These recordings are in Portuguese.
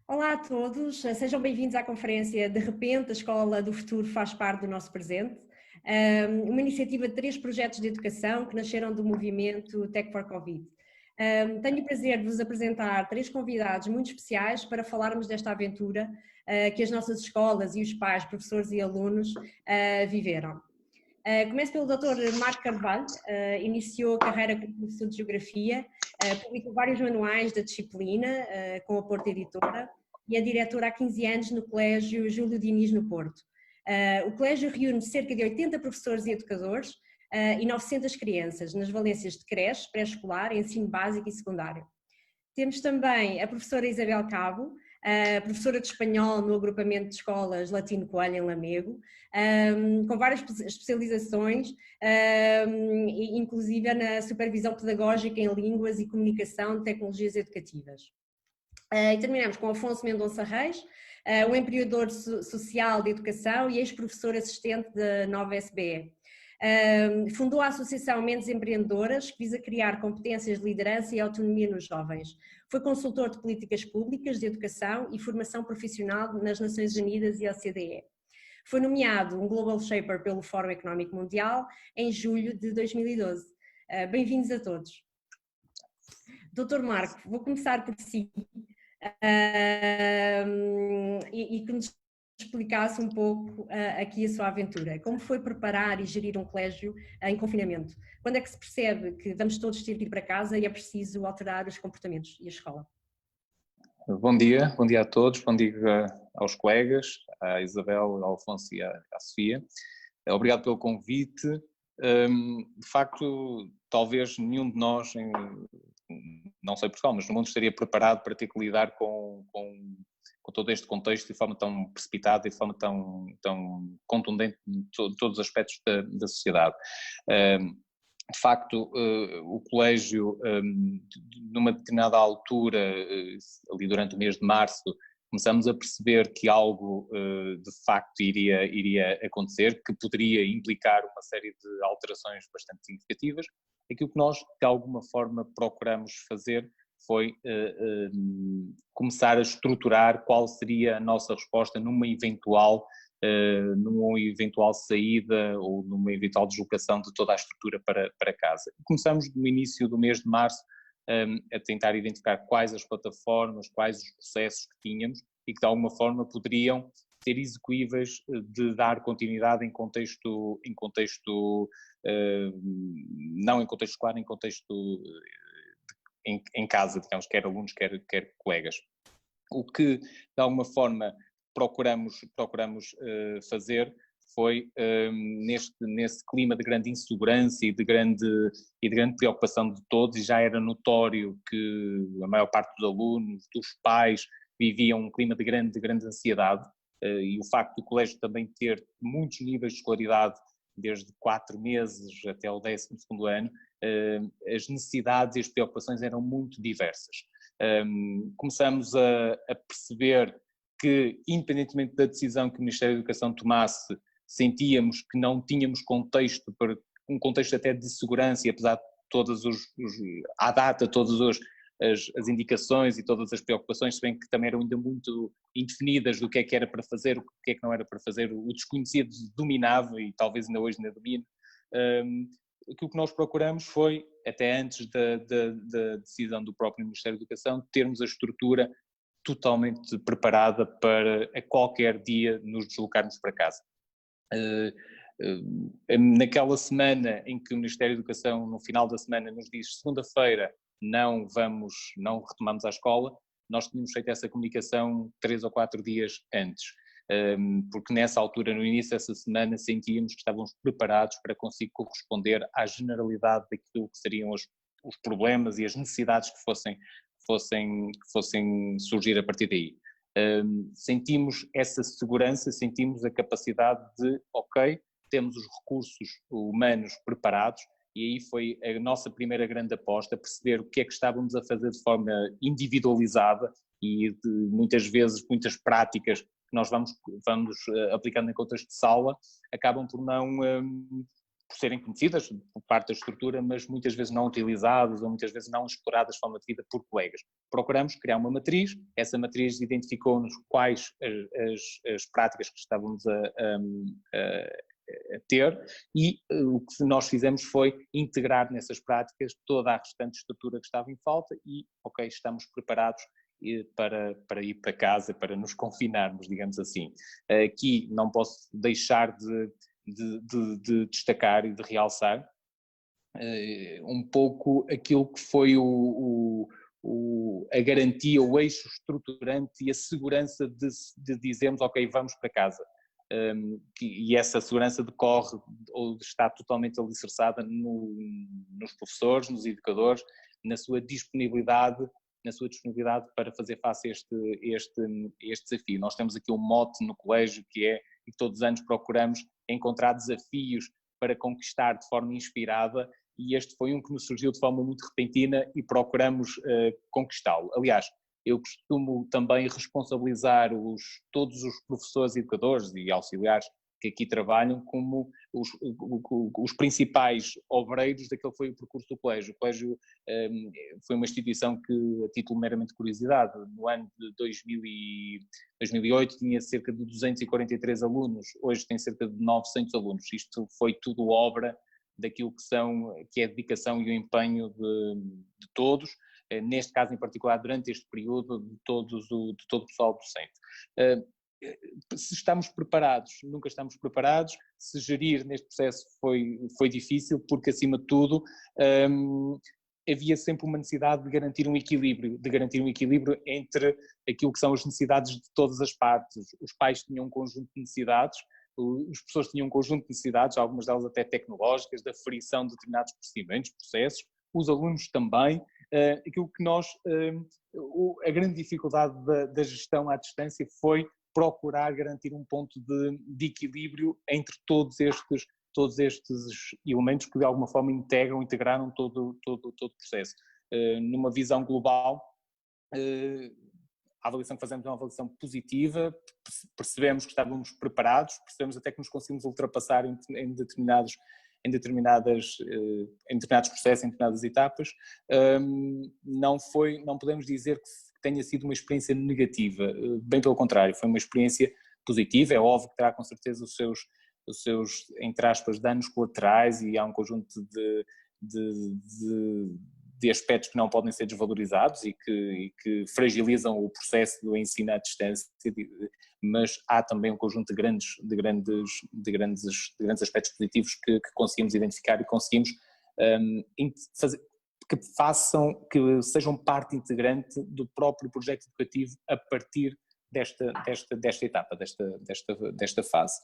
Olá a todos, sejam bem-vindos à conferência De repente a Escola do Futuro faz parte do nosso presente, uma iniciativa de 3 projetos de educação que nasceram do movimento Tech for Covid. Tenho o prazer de vos apresentar 3 convidados muito especiais para falarmos desta aventura que as nossas escolas e os pais, professores e alunos viveram. Começo pelo Dr. Marco Carvalho, iniciou a carreira como professor de Geografia, publicou vários manuais da disciplina com a Porta Editora e é diretora há 15 anos no Colégio Júlio Diniz no Porto. O colégio reúne cerca de 80 professores e educadores e 900 crianças nas valências de creche, pré-escolar, ensino básico e secundário. Temos também a professora Isabel Cabo, professora de espanhol no agrupamento de escolas Latino Coelho em Lamego, com várias especializações, inclusive na supervisão pedagógica em línguas e comunicação de tecnologias educativas. E terminamos com Afonso Mendonça Reis, um empreendedor social de educação e ex-professor assistente da Nova SBE. Fundou a Associação Mentes Empreendedoras, que visa criar competências de liderança e autonomia nos jovens. Foi consultor de políticas públicas de educação e formação profissional nas Nações Unidas e OCDE. Foi nomeado um Global Shaper pelo Fórum Económico Mundial em julho de 2012. Bem-vindos a todos. Dr. Marco, vou começar por si e que nos explicasse um pouco aqui a sua aventura. Como foi preparar e gerir um colégio em confinamento? Quando é que se percebe que vamos todos ter que ir para casa e é preciso alterar os comportamentos e a escola? Bom dia a todos, bom dia aos colegas, à Isabel, ao Afonso e à Sofia. Obrigado pelo convite. De facto, talvez nenhum de nós, não sei Portugal, mas no mundo estaria preparado para ter que lidar com todo este contexto de forma tão precipitada e de forma tão contundente em todos os aspectos da sociedade. De facto, o colégio, numa determinada altura, ali durante o mês de março, começamos a perceber que algo de facto iria acontecer, que poderia implicar uma série de alterações bastante significativas. Aquilo que nós, de alguma forma, procuramos fazer foi começar a estruturar qual seria a nossa resposta numa eventual saída ou numa eventual deslocação de toda a estrutura para casa. Começamos no início do mês de março a tentar identificar quais as plataformas, quais os processos que tínhamos e que de alguma forma poderiam ser execuíveis de dar continuidade em contexto não em contexto escolar, em contexto em casa, digamos, quer alunos, quer colegas. O que de alguma forma procuramos fazer foi nesse clima de grande insegurança e de grande preocupação de todos, e já era notório que a maior parte dos alunos, dos pais, viviam um clima de grande ansiedade, e o facto do colégio também ter muitos níveis de escolaridade, desde 4 meses até o 12º ano, as necessidades e as preocupações eram muito diversas. Começamos a perceber que, independentemente da decisão que o Ministério da Educação tomasse, sentíamos que não tínhamos contexto, para um contexto até de segurança, e apesar de todas à data, todas as indicações e todas as preocupações, se bem que também eram ainda muito indefinidas do que era para fazer, o que é que não era para fazer, o desconhecido dominava e talvez ainda hoje ainda domine. Aquilo que nós procuramos foi, até antes da decisão do próprio Ministério da Educação, termos a estrutura totalmente preparada para a qualquer dia nos deslocarmos para casa. Naquela semana em que o Ministério da Educação, no final da semana, nos diz segunda-feira não retomamos a escola, nós tínhamos feito essa comunicação 3 ou 4 dias antes, porque nessa altura, no início dessa semana, sentíamos que estávamos preparados para conseguir corresponder à generalidade daquilo que seriam os problemas e as necessidades que fossem surgir a partir daí. Sentimos essa segurança, sentimos a capacidade de, ok, temos os recursos humanos preparados, e aí foi a nossa primeira grande aposta, perceber o que é que estávamos a fazer de forma individualizada e muitas vezes muitas práticas que nós vamos aplicando em contexto de sala acabam por por serem conhecidas por parte da estrutura, mas muitas vezes não utilizadas ou muitas vezes não exploradas de forma devida por colegas. Procuramos criar uma matriz, essa matriz identificou-nos quais as práticas que estávamos a ter e o que nós fizemos foi integrar nessas práticas toda a restante estrutura que estava em falta e, ok, estamos preparados para ir para casa, para nos confinarmos, digamos assim. Aqui não posso deixar de destacar e de realçar um pouco aquilo que foi a garantia, o eixo estruturante e a segurança de dizermos, ok, vamos para casa. E essa segurança decorre ou está totalmente alicerçada nos professores, nos educadores, na sua disponibilidade para fazer face a este desafio. Nós temos aqui um mote no colégio que é, e todos os anos procuramos encontrar desafios para conquistar de forma inspirada, e este foi um que nos surgiu de forma muito repentina e procuramos conquistá-lo. Aliás, eu costumo também responsabilizar todos os professores, educadores e auxiliares que aqui trabalham como os principais obreiros daquele que foi o percurso do colégio. O colégio foi uma instituição que, a título meramente de curiosidade, no ano de 2008 tinha cerca de 243 alunos, hoje tem cerca de 900 alunos. Isto foi tudo obra daquilo que é a dedicação e o empenho de todos, neste caso em particular durante este período, de todo o pessoal docente. Se estamos preparados, nunca estamos preparados. Se gerir neste processo foi difícil, porque acima de tudo havia sempre uma necessidade de garantir um equilíbrio entre aquilo que são as necessidades de todas as partes. Os pais tinham um conjunto de necessidades, os professores tinham um conjunto de necessidades, algumas delas até tecnológicas, da aferição de determinados procedimentos, processos, os alunos também. Aquilo que a grande dificuldade da gestão à distância foi procurar garantir um ponto de equilíbrio entre todos estes elementos que de alguma forma integraram todo o processo. Numa visão global, a avaliação que fazemos é uma avaliação positiva, percebemos que estávamos preparados, percebemos até que nos conseguimos ultrapassar em determinados processos, em determinadas etapas. Não podemos dizer que tenha sido uma experiência negativa, bem pelo contrário, foi uma experiência positiva. É óbvio que terá com certeza os seus entre aspas, danos colaterais, e há um conjunto de aspectos que não podem ser desvalorizados e que fragilizam o processo do ensino à distância, mas há também um conjunto de grandes aspectos positivos que conseguimos identificar e conseguimos fazer, que sejam parte integrante do próprio projeto educativo a partir desta etapa, desta fase.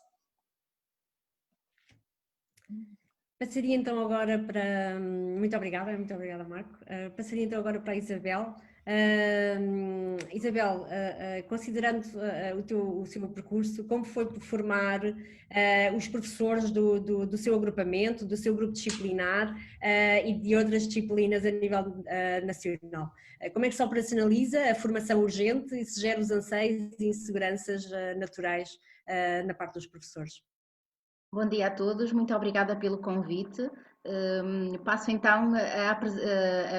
Passaria então agora para... Muito obrigada Marco. Passaria então agora para a Isabel. Isabel, considerando o seu percurso, como foi formar os professores do seu agrupamento, do seu grupo disciplinar e de outras disciplinas a nível nacional? Como é que se operacionaliza a formação urgente e se gera os anseios e inseguranças naturais na parte dos professores? Bom dia a todos, muito obrigada pelo convite. Passo então a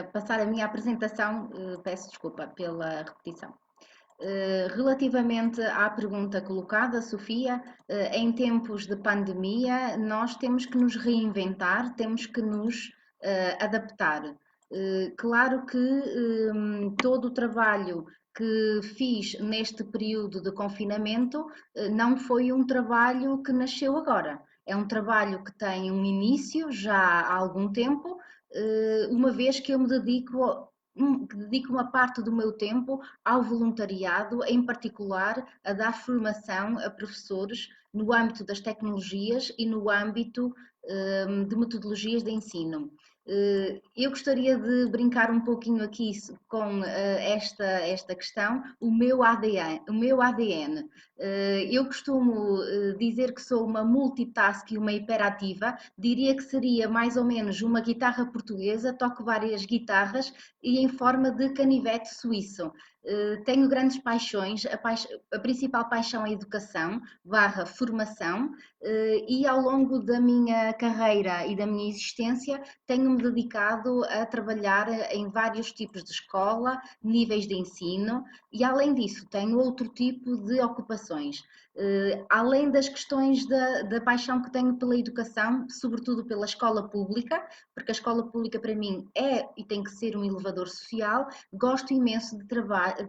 passar a minha apresentação, peço desculpa pela repetição. Relativamente à pergunta colocada, Sofia, em tempos de pandemia nós temos que nos reinventar, temos que nos adaptar. Claro que todo o trabalho que fiz neste período de confinamento não foi um trabalho que nasceu agora. É um trabalho que tem um início já há algum tempo, uma vez que eu me dedico uma parte do meu tempo ao voluntariado, em particular a dar formação a professores no âmbito das tecnologias e no âmbito de metodologias de ensino. Eu gostaria de brincar um pouquinho aqui com esta questão, o meu ADN. Eu costumo dizer que sou uma multitask e uma hiperativa, diria que seria mais ou menos uma guitarra portuguesa, toco várias guitarras e em forma de canivete suíço. Tenho grandes paixões, a principal paixão é a educação / formação, e ao longo da minha carreira e da minha existência tenho-me dedicado a trabalhar em vários tipos de escola, níveis de ensino, e além disso tenho outro tipo de ocupações. Além das questões da paixão que tenho pela educação, sobretudo pela escola pública, porque a escola pública para mim é e tem que ser um elevador social, gosto imenso de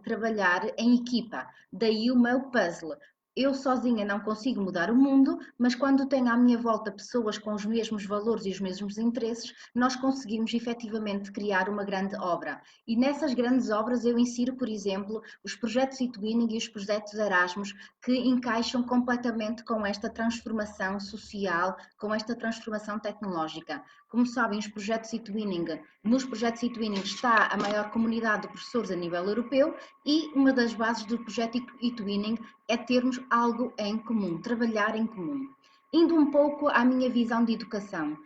trabalhar em equipa, daí o meu puzzle. Eu sozinha não consigo mudar o mundo, mas quando tenho à minha volta pessoas com os mesmos valores e os mesmos interesses, nós conseguimos efetivamente criar uma grande obra. E nessas grandes obras eu insiro, por exemplo, os projetos e-twinning e os projetos Erasmus, que encaixam completamente com esta transformação social, com esta transformação tecnológica. Como sabem, os projetos e-twinning, nos projetos e-twinning está a maior comunidade de professores a nível europeu, e uma das bases do projeto e-twinning é termos algo em comum, trabalhar em comum. Indo um pouco à minha visão de educação,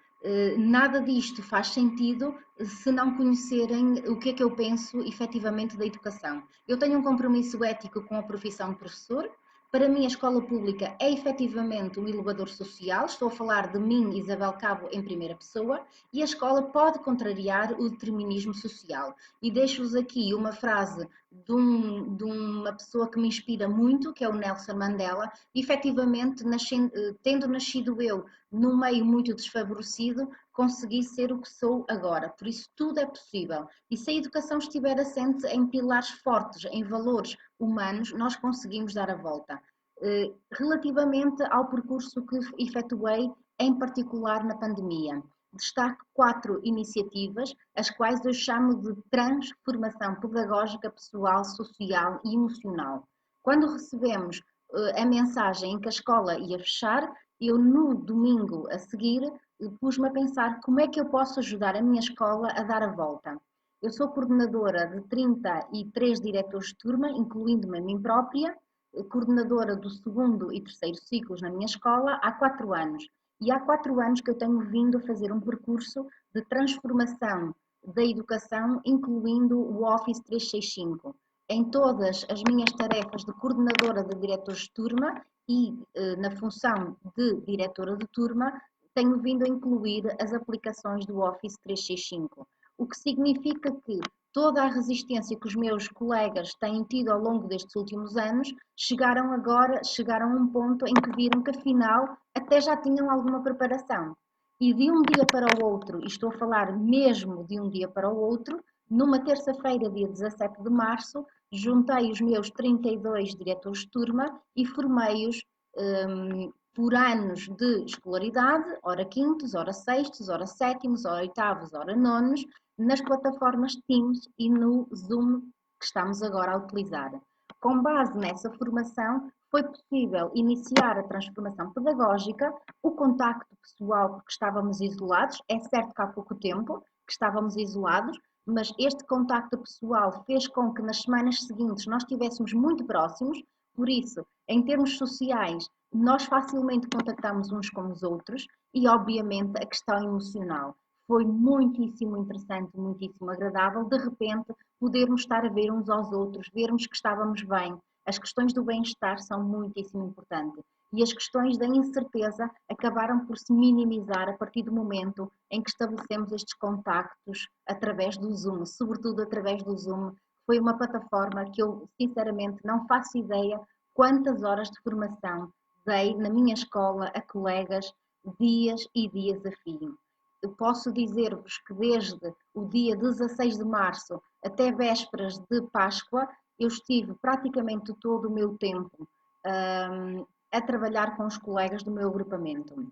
nada disto faz sentido se não conhecerem o que é que eu penso efetivamente da educação. Eu tenho um compromisso ético com a profissão de professor. Para mim, a escola pública é efetivamente um elevador social. Estou a falar de mim, Isabel Cabo, em primeira pessoa, e a escola pode contrariar o determinismo social. E deixo-vos aqui uma frase de uma pessoa que me inspira muito, que é o Nelson Mandela. Efetivamente, tendo nascido eu num meio muito desfavorecido, consegui ser o que sou agora. Por isso, tudo é possível. E se a educação estiver assente em pilares fortes, em valores humanos, nós conseguimos dar a volta. Relativamente ao percurso que efetuei, em particular na pandemia, destaco 4 iniciativas, as quais eu chamo de transformação pedagógica, pessoal, social e emocional. Quando recebemos a mensagem em que a escola ia fechar, eu no domingo a seguir pus-me a pensar como é que eu posso ajudar a minha escola a dar a volta. Eu sou coordenadora de 33 diretores de turma, incluindo-me a mim própria, coordenadora do segundo e terceiro ciclos na minha escola há 4 anos. E há 4 anos que eu tenho vindo a fazer um percurso de transformação da educação, incluindo o Office 365. Em todas as minhas tarefas de coordenadora de diretores de turma e na função de diretora de turma, tenho vindo a incluir as aplicações do Office 365, o que significa que toda a resistência que os meus colegas têm tido ao longo destes últimos anos chegaram a um ponto em que viram que afinal até já tinham alguma preparação. E de um dia para o outro, e estou a falar mesmo de um dia para o outro, numa terça-feira, dia 17 de março, juntei os meus 32 diretores de turma e formei-os por anos de escolaridade, ora quintos, ora sextos, ora sétimos, ora oitavos, ora nonos, nas plataformas Teams e no Zoom que estamos agora a utilizar. Com base nessa formação, foi possível iniciar a transformação pedagógica, o contacto pessoal, porque estávamos isolados. É certo que há pouco tempo que estávamos isolados, mas este contacto pessoal fez com que nas semanas seguintes nós estivéssemos muito próximos. Por isso, em termos sociais, nós facilmente contactamos uns com os outros e, obviamente, a questão emocional. Foi muitíssimo interessante, muitíssimo agradável, de repente, podermos estar a ver uns aos outros, vermos que estávamos bem. As questões do bem-estar são muitíssimo importantes. E as questões da incerteza acabaram por se minimizar a partir do momento em que estabelecemos estes contactos através do Zoom, sobretudo através do Zoom. Foi uma plataforma que eu, sinceramente, não faço ideia quantas horas de formação dei na minha escola a colegas dias e dias a fio. Eu posso dizer-vos que desde o dia 16 de março até vésperas de Páscoa, eu estive praticamente todo o meu tempo a trabalhar com os colegas do meu agrupamento.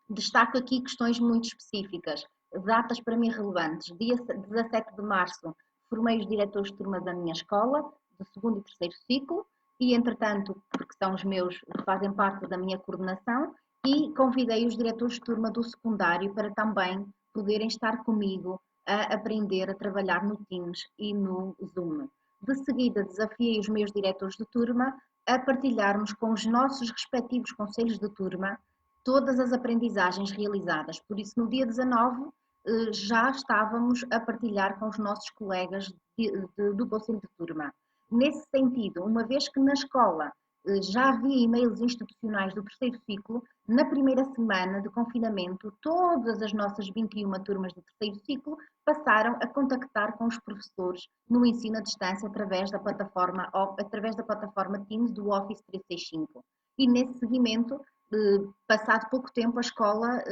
Destaco aqui questões muito específicas, datas para mim relevantes. Dia 17 de março formei os diretores de turma da minha escola, do segundo e terceiro ciclo, e entretanto, porque são os meus, fazem parte da minha coordenação, e convidei os diretores de turma do secundário para também poderem estar comigo a aprender a trabalhar no Teams e no Zoom. De seguida, desafiei os meus diretores de turma a partilharmos com os nossos respectivos conselhos de turma todas as aprendizagens realizadas. Por isso, no dia 19, já estávamos a partilhar com os nossos colegas do conselho de turma. Nesse sentido, uma vez que na escola já havia e-mails institucionais do terceiro ciclo, na primeira semana de confinamento, todas as nossas 21 turmas do terceiro ciclo passaram a contactar com os professores no ensino à distância através da plataforma Teams do Office 365. E nesse seguimento, passado pouco tempo, a escola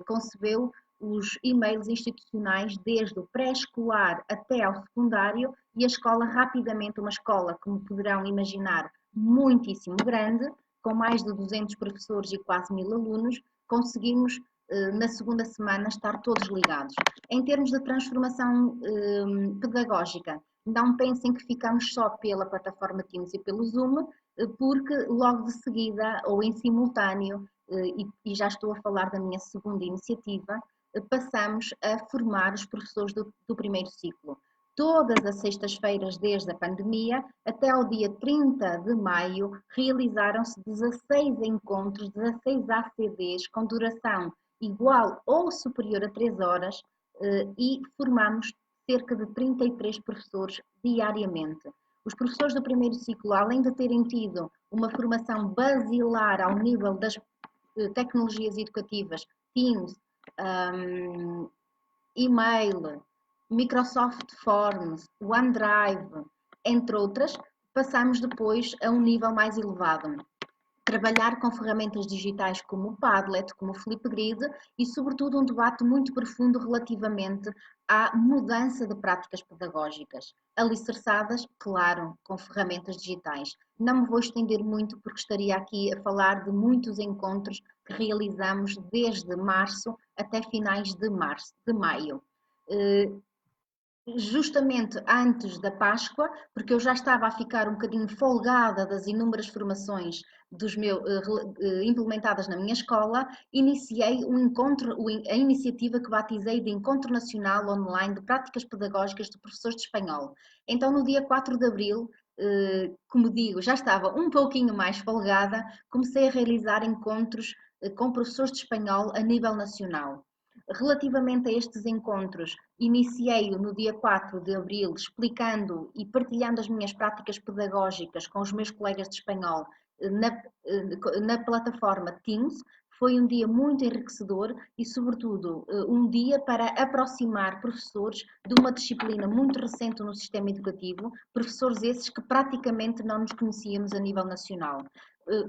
concebeu os e-mails institucionais desde o pré-escolar até ao secundário, e a escola rapidamente, uma escola, como poderão imaginar, muitíssimo grande, com mais de 200 professores e quase 1000 alunos, conseguimos na segunda semana estar todos ligados. Em termos de transformação pedagógica, não pensem que ficamos só pela plataforma Teams e pelo Zoom, porque logo de seguida, ou em simultâneo, e já estou a falar da minha segunda iniciativa, passamos a formar os professores do primeiro ciclo. Todas as sextas-feiras desde a pandemia até ao dia 30 de maio realizaram-se 16 encontros, 16 ACDs com duração igual ou superior a 3 horas e formamos cerca de 33 professores diariamente. Os professores do primeiro ciclo, além de terem tido uma formação basilar ao nível das tecnologias educativas, Teams, e-mail, Microsoft Forms, OneDrive, entre outras, passamos depois a um nível mais elevado. Trabalhar com ferramentas digitais como o Padlet, como o Flipgrid e, sobretudo, um debate muito profundo relativamente à mudança de práticas pedagógicas, alicerçadas, claro, com ferramentas digitais. Não me vou estender muito porque estaria aqui a falar de muitos encontros que realizamos desde março até finais de maio. Justamente antes da Páscoa, porque eu já estava a ficar um bocadinho folgada das inúmeras formações implementadas na minha escola, iniciei a iniciativa que batizei de Encontro Nacional Online de Práticas Pedagógicas de Professores de Espanhol. Então, no dia 4 de abril, como digo, já estava um pouquinho mais folgada, comecei a realizar encontros com professores de espanhol a nível nacional. Relativamente a estes encontros, iniciei-o no dia 4 de abril, explicando e partilhando as minhas práticas pedagógicas com os meus colegas de espanhol na plataforma Teams. Foi um dia muito enriquecedor e, sobretudo, um dia para aproximar professores de uma disciplina muito recente no sistema educativo, professores esses que praticamente não nos conhecíamos a nível nacional.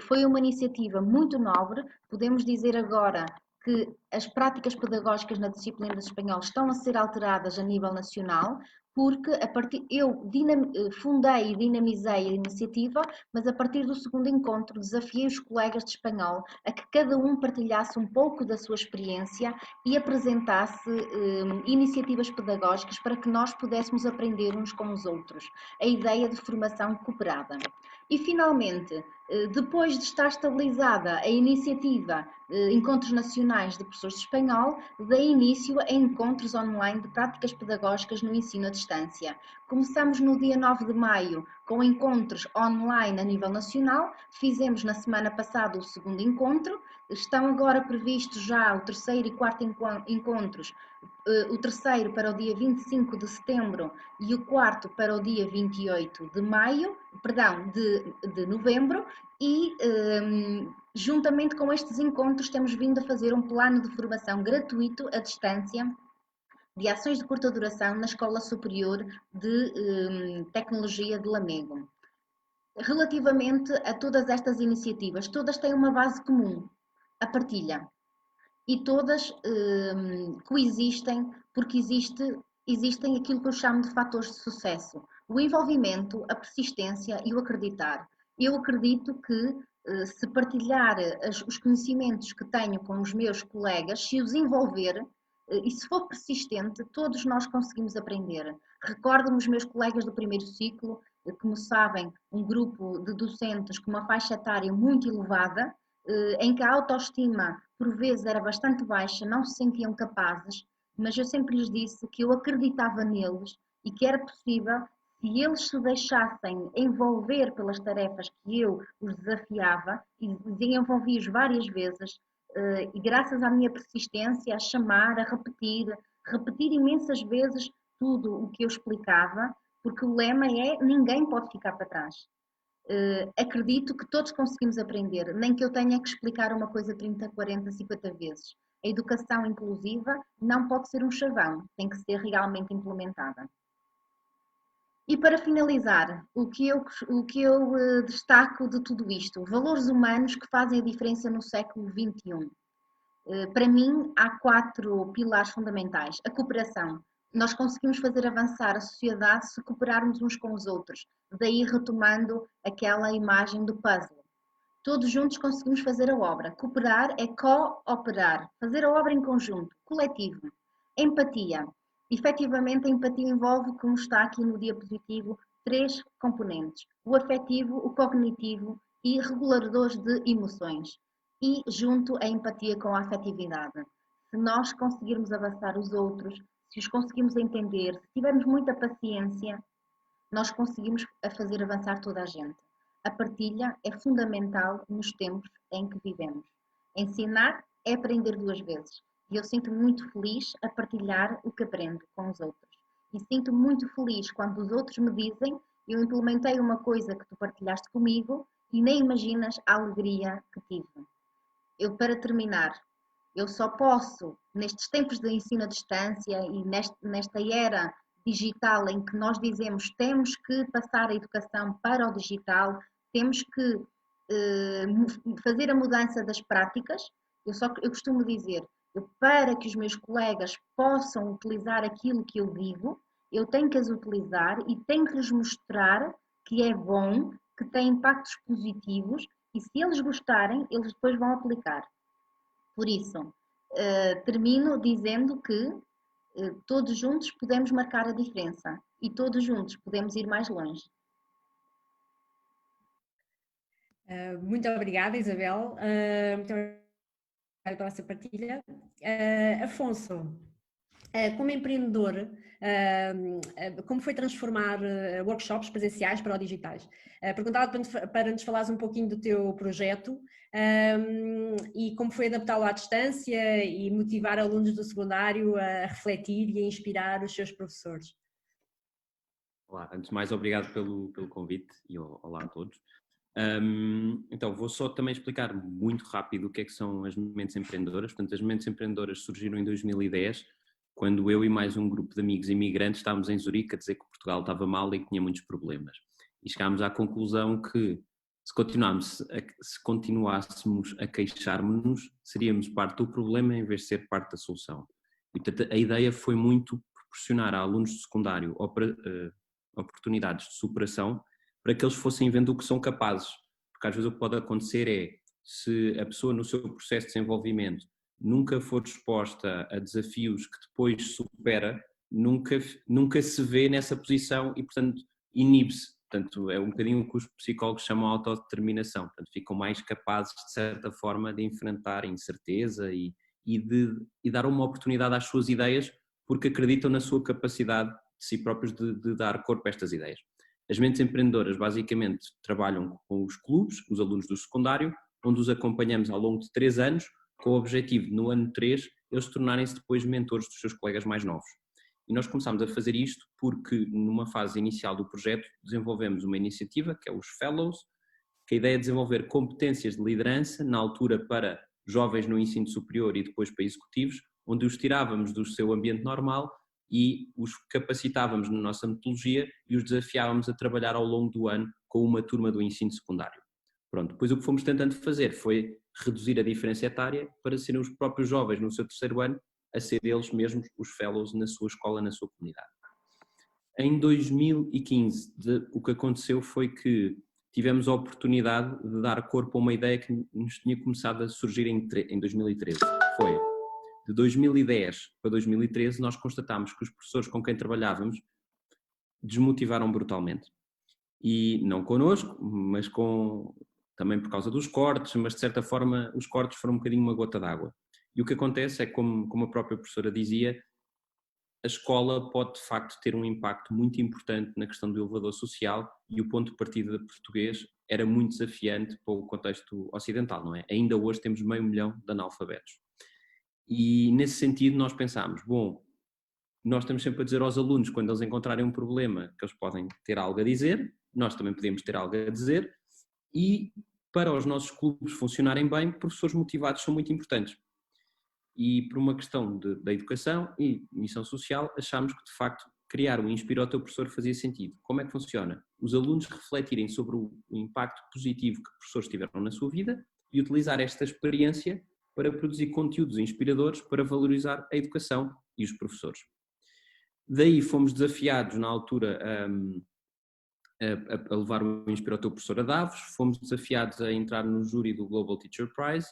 Foi uma iniciativa muito nobre, podemos dizer agora que as práticas pedagógicas na disciplina de espanhol estão a ser alteradas a nível nacional, porque eu fundei e dinamizei a iniciativa, mas a partir do segundo encontro desafiei os colegas de espanhol a que cada um partilhasse um pouco da sua experiência e apresentasse iniciativas pedagógicas para que nós pudéssemos aprender uns com os outros. A ideia de formação cooperada. E, finalmente, depois de estar estabilizada a iniciativa Encontros Nacionais de Professores de Espanhol, dei início a encontros online de práticas pedagógicas no ensino à distância. Começamos no dia 9 de maio com encontros online a nível nacional, fizemos na semana passada o segundo encontro, estão agora previstos já o terceiro e quarto encontros, o terceiro para o dia 25 de setembro e o quarto para o dia 28 de novembro, e juntamente com estes encontros temos vindo a fazer um plano de formação gratuito à distância de ações de curta duração na Escola Superior de Tecnologia de Lamego. Relativamente a todas estas iniciativas, todas têm uma base comum, a partilha. E todas coexistem porque existem aquilo que eu chamo de fatores de sucesso. O envolvimento, a persistência e o acreditar. Eu acredito que se partilhar os conhecimentos que tenho com os meus colegas, se os envolver e se for persistente, todos nós conseguimos aprender. Recordo-me os meus colegas do primeiro ciclo, como sabem, um grupo de docentes com uma faixa etária muito elevada, em que a autoestima por vezes era bastante baixa, não se sentiam capazes, mas eu sempre lhes disse que eu acreditava neles e que era possível, se eles se deixassem envolver pelas tarefas que eu os desafiava, e desenvolvi-os várias vezes, e graças à minha persistência, a chamar, a repetir imensas vezes tudo o que eu explicava, porque o lema é ninguém pode ficar para trás. Acredito que todos conseguimos aprender, nem que eu tenha que explicar uma coisa 30, 40, 50 vezes. A educação inclusiva não pode ser um chavão, tem que ser realmente implementada. E para finalizar, o que eu destaco de tudo isto? Valores humanos que fazem a diferença no século XXI. Para mim, há 4 pilares fundamentais. A cooperação. Nós conseguimos fazer avançar a sociedade se cooperarmos uns com os outros. Daí retomando aquela imagem do puzzle. Todos juntos conseguimos fazer a obra. Cooperar é cooperar, fazer a obra em conjunto, coletivo. Empatia. Efetivamente, a empatia envolve, como está aqui no diapositivo, 3 componentes: o afetivo, o cognitivo e reguladores de emoções. E junto a empatia com a afetividade. Se nós conseguirmos avançar os outros, se os conseguimos entender, se tivermos muita paciência, nós conseguimos fazer avançar toda a gente. A partilha é fundamental nos tempos em que vivemos. Ensinar é aprender 2 vezes. E eu sinto-me muito feliz a partilhar o que aprendo com os outros. E sinto muito feliz quando os outros me dizem: eu implementei uma coisa que tu partilhaste comigo e nem imaginas a alegria que tive. Para terminar, eu só posso, nestes tempos de ensino à distância e nesta era digital em que nós dizemos temos que passar a educação para o digital, temos que fazer a mudança das práticas. Eu costumo dizer, para que os meus colegas possam utilizar aquilo que eu digo, eu tenho que as utilizar e tenho que lhes mostrar que é bom, que tem impactos positivos e se eles gostarem, eles depois vão aplicar. Por isso, termino dizendo que todos juntos podemos marcar a diferença e todos juntos podemos ir mais longe. Muito obrigada, Isabel. Muito obrigada pela sua partilha. Afonso, como empreendedor, como foi transformar workshops presenciais para o digitais? Perguntava para nos falares um pouquinho do teu projeto e como foi adaptá-lo à distância e motivar alunos do secundário a refletir e a inspirar os seus professores. Olá, antes de mais, obrigado pelo convite e olá a todos. Então, vou só também explicar muito rápido o que é que são as Mentes Empreendedoras. Portanto, as Mentes Empreendedoras surgiram em 2010, quando eu e mais um grupo de amigos imigrantes estávamos em Zurique a dizer que Portugal estava mal e que tinha muitos problemas. E chegámos à conclusão que se continuássemos a queixar-nos, seríamos parte do problema em vez de ser parte da solução. E, portanto, a ideia foi muito proporcionar a alunos de secundário oportunidades de superação para que eles fossem vendo o que são capazes. Porque às vezes o que pode acontecer é, se a pessoa no seu processo de desenvolvimento nunca for exposta a desafios que depois supera, nunca se vê nessa posição e, portanto, inibe-se. Portanto, é um bocadinho o que os psicólogos chamam de autodeterminação. Portanto, ficam mais capazes, de certa forma, de enfrentar a incerteza e dar uma oportunidade às suas ideias porque acreditam na sua capacidade de si próprios de dar corpo a estas ideias. As Mentes Empreendedoras basicamente trabalham com os clubes, os alunos do secundário, onde os acompanhamos ao longo de 3 anos, com o objetivo de, no ano 3, eles tornarem-se depois mentores dos seus colegas mais novos. E nós começámos a fazer isto porque, numa fase inicial do projeto, desenvolvemos uma iniciativa, que é os Fellows, que a ideia é desenvolver competências de liderança, na altura para jovens no ensino superior e depois para executivos, onde os tirávamos do seu ambiente normal e os capacitávamos na nossa metodologia e os desafiávamos a trabalhar ao longo do ano com uma turma do ensino secundário. Pronto, depois o que fomos tentando fazer foi reduzir a diferença etária para serem os próprios jovens no seu 3º ano a ser eles mesmos os fellows na sua escola, na sua comunidade. Em 2015, o que aconteceu foi que tivemos a oportunidade de dar corpo a uma ideia que nos tinha começado a surgir em 2013. Foi, de 2010 para 2013, nós constatámos que os professores com quem trabalhávamos desmotivaram brutalmente. E não connosco, mas também por causa dos cortes, mas de certa forma os cortes foram um bocadinho uma gota d'água. E o que acontece é, como a própria professora dizia, a escola pode de facto ter um impacto muito importante na questão do elevador social e o ponto de partida português era muito desafiante para o contexto ocidental, não é? Ainda hoje temos 500 000 de analfabetos. E nesse sentido nós pensámos, bom, Nós estamos sempre a dizer aos alunos, quando eles encontrarem um problema, que eles podem ter algo a dizer, nós também podemos ter algo a dizer, e para os nossos clubes funcionarem bem, professores motivados são muito importantes. E por uma questão da educação e missão social, achámos que de facto criar o Inspira o Teu Professor fazia sentido. Como é que funciona? Os alunos refletirem sobre o impacto positivo que professores tiveram na sua vida e utilizar esta experiência para produzir conteúdos inspiradores para valorizar a educação e os professores. Daí fomos desafiados na altura a levar o Inspira o Teu Professor a Davos, fomos desafiados a entrar no júri do Global Teacher Prize,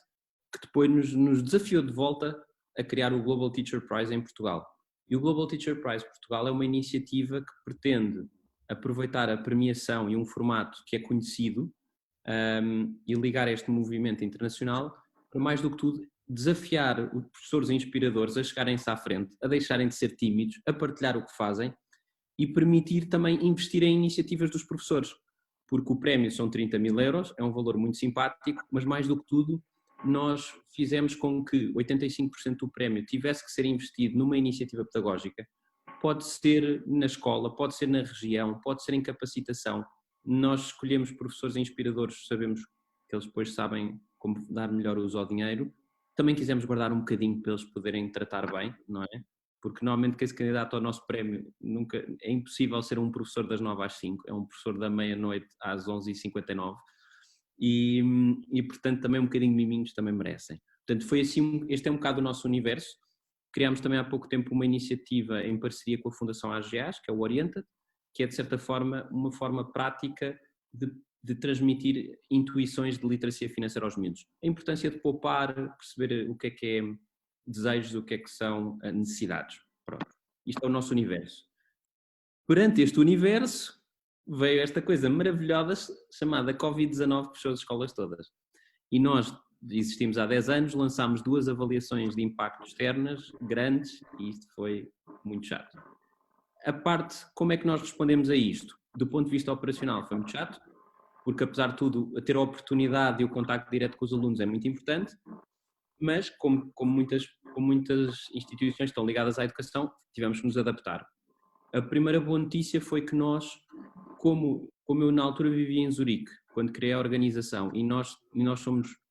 que depois nos desafiou de volta a criar o Global Teacher Prize em Portugal. E o Global Teacher Prize Portugal é uma iniciativa que pretende aproveitar a premiação e um formato que é conhecido e ligar este movimento internacional para, mais do que tudo, desafiar os professores inspiradores a chegarem-se à frente, a deixarem de ser tímidos, a partilhar o que fazem e permitir também investir em iniciativas dos professores, porque o prémio são 30 mil euros, é um valor muito simpático, mas mais do que tudo, nós fizemos com que 85% do prémio tivesse que ser investido numa iniciativa pedagógica. Pode ser na escola, pode ser na região, pode ser em capacitação. Nós escolhemos professores inspiradores, sabemos que eles depois sabem como dar melhor uso ao dinheiro. Também quisemos guardar um bocadinho para eles poderem tratar bem, não é? Porque normalmente quem se candidata ao nosso prémio nunca, é impossível ser um professor das 9 às 5, é um professor da meia-noite às 11h59 e portanto também um bocadinho de miminhos também merecem. Portanto foi assim, este é um bocado o nosso universo. Criámos também há pouco tempo uma iniciativa em parceria com a Fundação AGEAS, que é o Orienta, que é de certa forma uma forma prática de transmitir intuições de literacia financeira aos miúdos. A importância de poupar, perceber o que é desejos, o que são necessidades. Pronto. Isto é o nosso universo. Perante este universo, veio esta coisa maravilhosa chamada Covid-19 que fechou as escolas todas. E nós existimos há 10 anos, lançámos 2 avaliações de impacto externas grandes e isto foi muito chato. A parte, como é que nós respondemos a isto? Do ponto de vista operacional foi muito chato, porque apesar de tudo, ter a oportunidade e o contacto direto com os alunos é muito importante, mas como muitas instituições estão ligadas à educação, tivemos que nos adaptar. A primeira boa notícia foi que nós, como eu na altura vivia em Zurique, quando criei a organização, e nós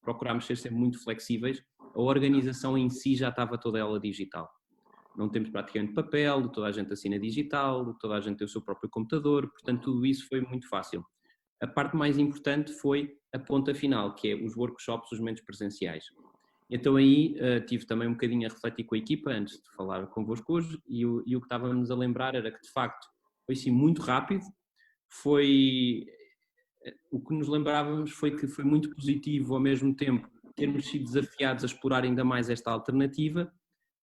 procurámos ser sempre muito flexíveis, a organização em si já estava toda ela digital. Não temos praticamente papel, toda a gente assina digital, toda a gente tem o seu próprio computador, portanto tudo isso foi muito fácil. A parte mais importante foi a ponta final, que é os workshops, os momentos presenciais. Então aí tive também um bocadinho a refletir com a equipa antes de falar convosco hoje e o que estávamos a lembrar era que de facto foi sim muito rápido, o que nos lembrávamos foi que foi muito positivo ao mesmo tempo termos sido desafiados a explorar ainda mais esta alternativa,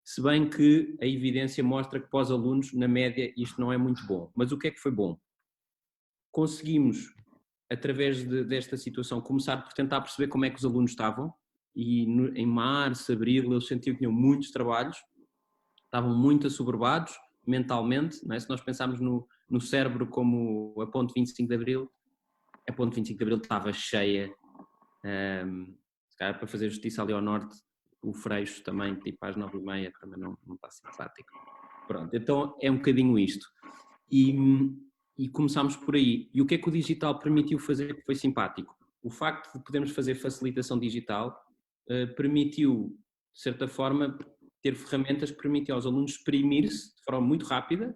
se bem que a evidência mostra que para os alunos, na média, isto não é muito bom. Mas o que é que foi bom? Conseguimos, através desta situação, começar por tentar perceber como é que os alunos estavam e em março, abril, eles sentiam que tinham muitos trabalhos, estavam muito assoberbados mentalmente, não é? Se nós pensarmos no cérebro como a ponte 25 de Abril, a ponte 25 de Abril estava cheia, se calhar para fazer justiça ali ao norte, o Freixo também, tipo às 9h30, também não está simpático. Pronto, então é um bocadinho isto. E começámos por aí. E o que é que o digital permitiu fazer que foi simpático? O facto de podermos fazer facilitação digital permitiu, de certa forma, ter ferramentas que permitem aos alunos exprimir-se de forma muito rápida,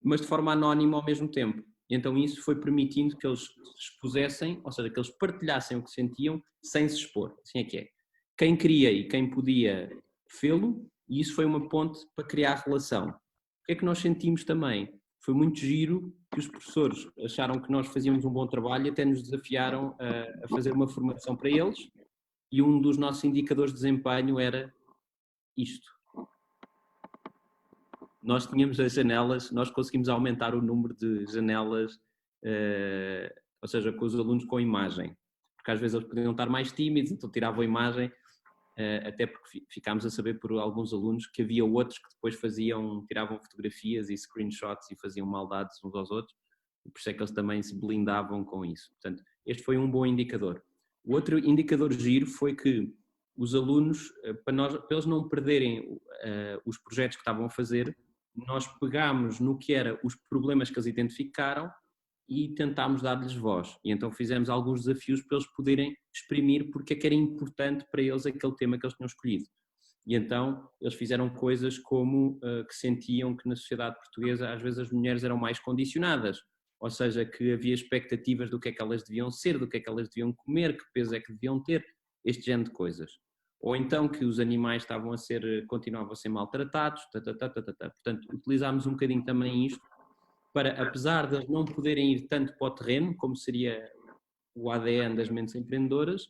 mas de forma anónima ao mesmo tempo. E então isso foi permitindo que eles se expusessem, ou seja, que eles partilhassem o que sentiam sem se expor. Assim é que é. Quem queria e quem podia fê-lo, e isso foi uma ponte para criar relação. O que é que nós sentimos também? Foi muito giro que os professores acharam que nós fazíamos um bom trabalho e até nos desafiaram a fazer uma formação para eles, e um dos nossos indicadores de desempenho era isto. Nós tínhamos as janelas, nós conseguimos aumentar o número de janelas, ou seja, com os alunos com imagem, porque às vezes eles podiam estar mais tímidos, então tiravam a imagem, até porque ficámos a saber por alguns alunos que havia outros que depois tiravam fotografias e screenshots e faziam maldades uns aos outros, e por isso é que eles também se blindavam com isso. Portanto, este foi um bom indicador. O outro indicador giro foi que os alunos, para eles não perderem os projetos que estavam a fazer, nós pegámos no que era os problemas que eles identificaram e tentámos dar-lhes voz. E então fizemos alguns desafios para eles poderem exprimir porque é que era importante para eles aquele tema que eles tinham escolhido. E então eles fizeram coisas como que sentiam que na sociedade portuguesa às vezes as mulheres eram mais condicionadas, ou seja, que havia expectativas do que é que elas deviam ser, do que é que elas deviam comer, que peso é que deviam ter, este género de coisas. Ou então que os animais continuavam a ser maltratados, Portanto, utilizámos um bocadinho também isto para, apesar de eles não poderem ir tanto para o terreno, como seria o ADN das mentes empreendedoras,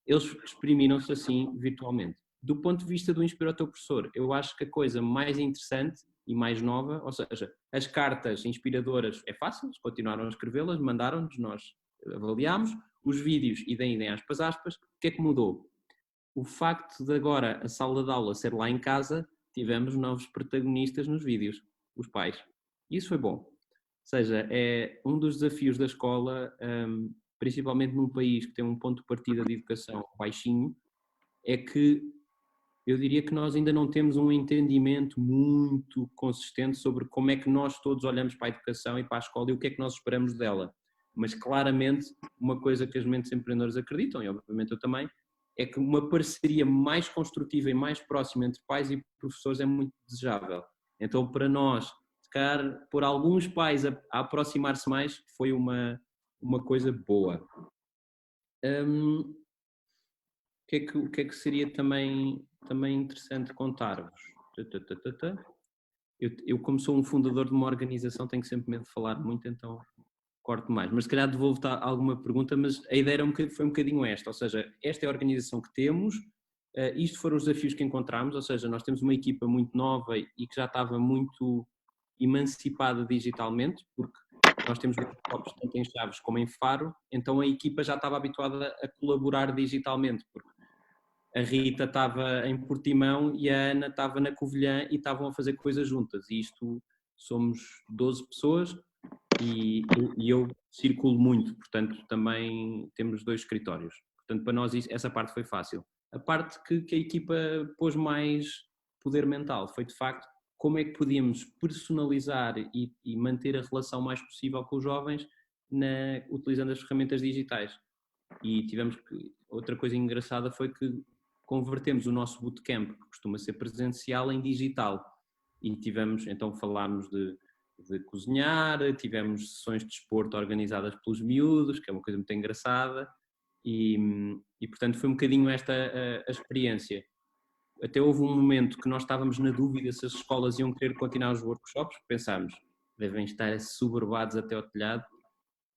eles exprimiram-se assim virtualmente. Do ponto de vista do Inspira o Teu Professor, eu acho que a coisa mais interessante e mais nova, ou seja, as cartas inspiradoras é fácil, eles continuaram a escrevê-las, mandaram-nos, nós avaliámos, os vídeos, idem aspas, o que é que mudou? O facto de agora a sala de aula ser lá em casa, tivemos novos protagonistas nos vídeos, os pais. Isso foi bom. Ou seja, é um dos desafios da escola, principalmente num país que tem um ponto de partida de educação baixinho, é que eu diria que nós ainda não temos um entendimento muito consistente sobre como é que nós todos olhamos para a educação e para a escola e o que é que nós esperamos dela. Mas claramente, uma coisa que as mentes empreendedoras acreditam, e obviamente eu também, é que uma parceria mais construtiva e mais próxima entre pais e professores é muito desejável. Então, para nós, se calhar, por alguns pais a aproximar-se mais, foi uma coisa boa. O que é que seria também interessante contar-vos? Eu, como sou um fundador de uma organização, tenho sempre medo de falar muito, então corto mais. Mas se calhar devolvo-te alguma pergunta, mas a ideia foi um bocadinho esta, ou seja, esta é a organização que temos, isto foram os desafios que encontramos, ou seja, nós temos uma equipa muito nova e que já estava muito emancipada digitalmente, porque nós temos workshops tanto em Chaves como em Faro, então a equipa já estava habituada a colaborar digitalmente, porque a Rita estava em Portimão e a Ana estava na Covilhã e estavam a fazer coisas juntas. E isto somos 12 pessoas e eu circulo muito, portanto também temos 2 escritórios. Portanto, para nós essa parte foi fácil. A parte que a equipa pôs mais poder mental foi de facto como é que podíamos personalizar e manter a relação mais possível com os jovens utilizando as ferramentas digitais. E tivemos que, outra coisa engraçada foi que convertemos o nosso bootcamp, que costuma ser presencial, em digital. E então falámos de cozinhar, tivemos sessões de desporto organizadas pelos miúdos, que é uma coisa muito engraçada, e portanto foi um bocadinho esta a experiência. Até houve um momento que nós estávamos na dúvida se as escolas iam querer continuar os workshops, pensámos, devem estar assoberbados até ao telhado,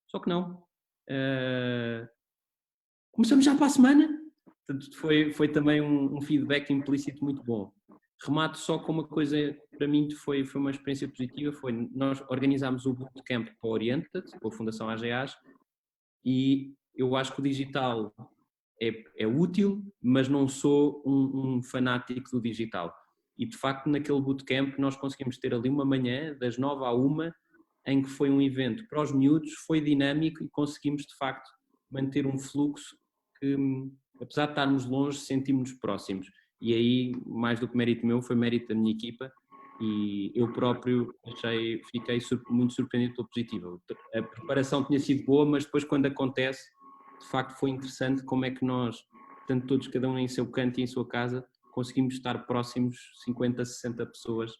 só que não. Começamos já para a semana. Portanto, foi também um feedback implícito muito bom. Remato só com uma coisa, para mim foi uma experiência positiva, nós organizámos o Bootcamp para o Orienta-te, com a Fundação AGAs, e eu acho que o digital é útil, mas não sou um fanático do digital. E de facto naquele Bootcamp nós conseguimos ter ali uma manhã, das 9 à 1, em que foi um evento para os miúdos, foi dinâmico e conseguimos de facto manter um fluxo que, apesar de estarmos longe, sentimos-nos próximos. E aí, mais do que mérito meu, foi mérito da minha equipa e eu próprio fiquei muito surpreendido pela positiva. A preparação tinha sido boa, mas depois quando acontece, de facto foi interessante como é que nós, tanto todos, cada um em seu canto e em sua casa, conseguimos estar próximos, 50, 60 pessoas,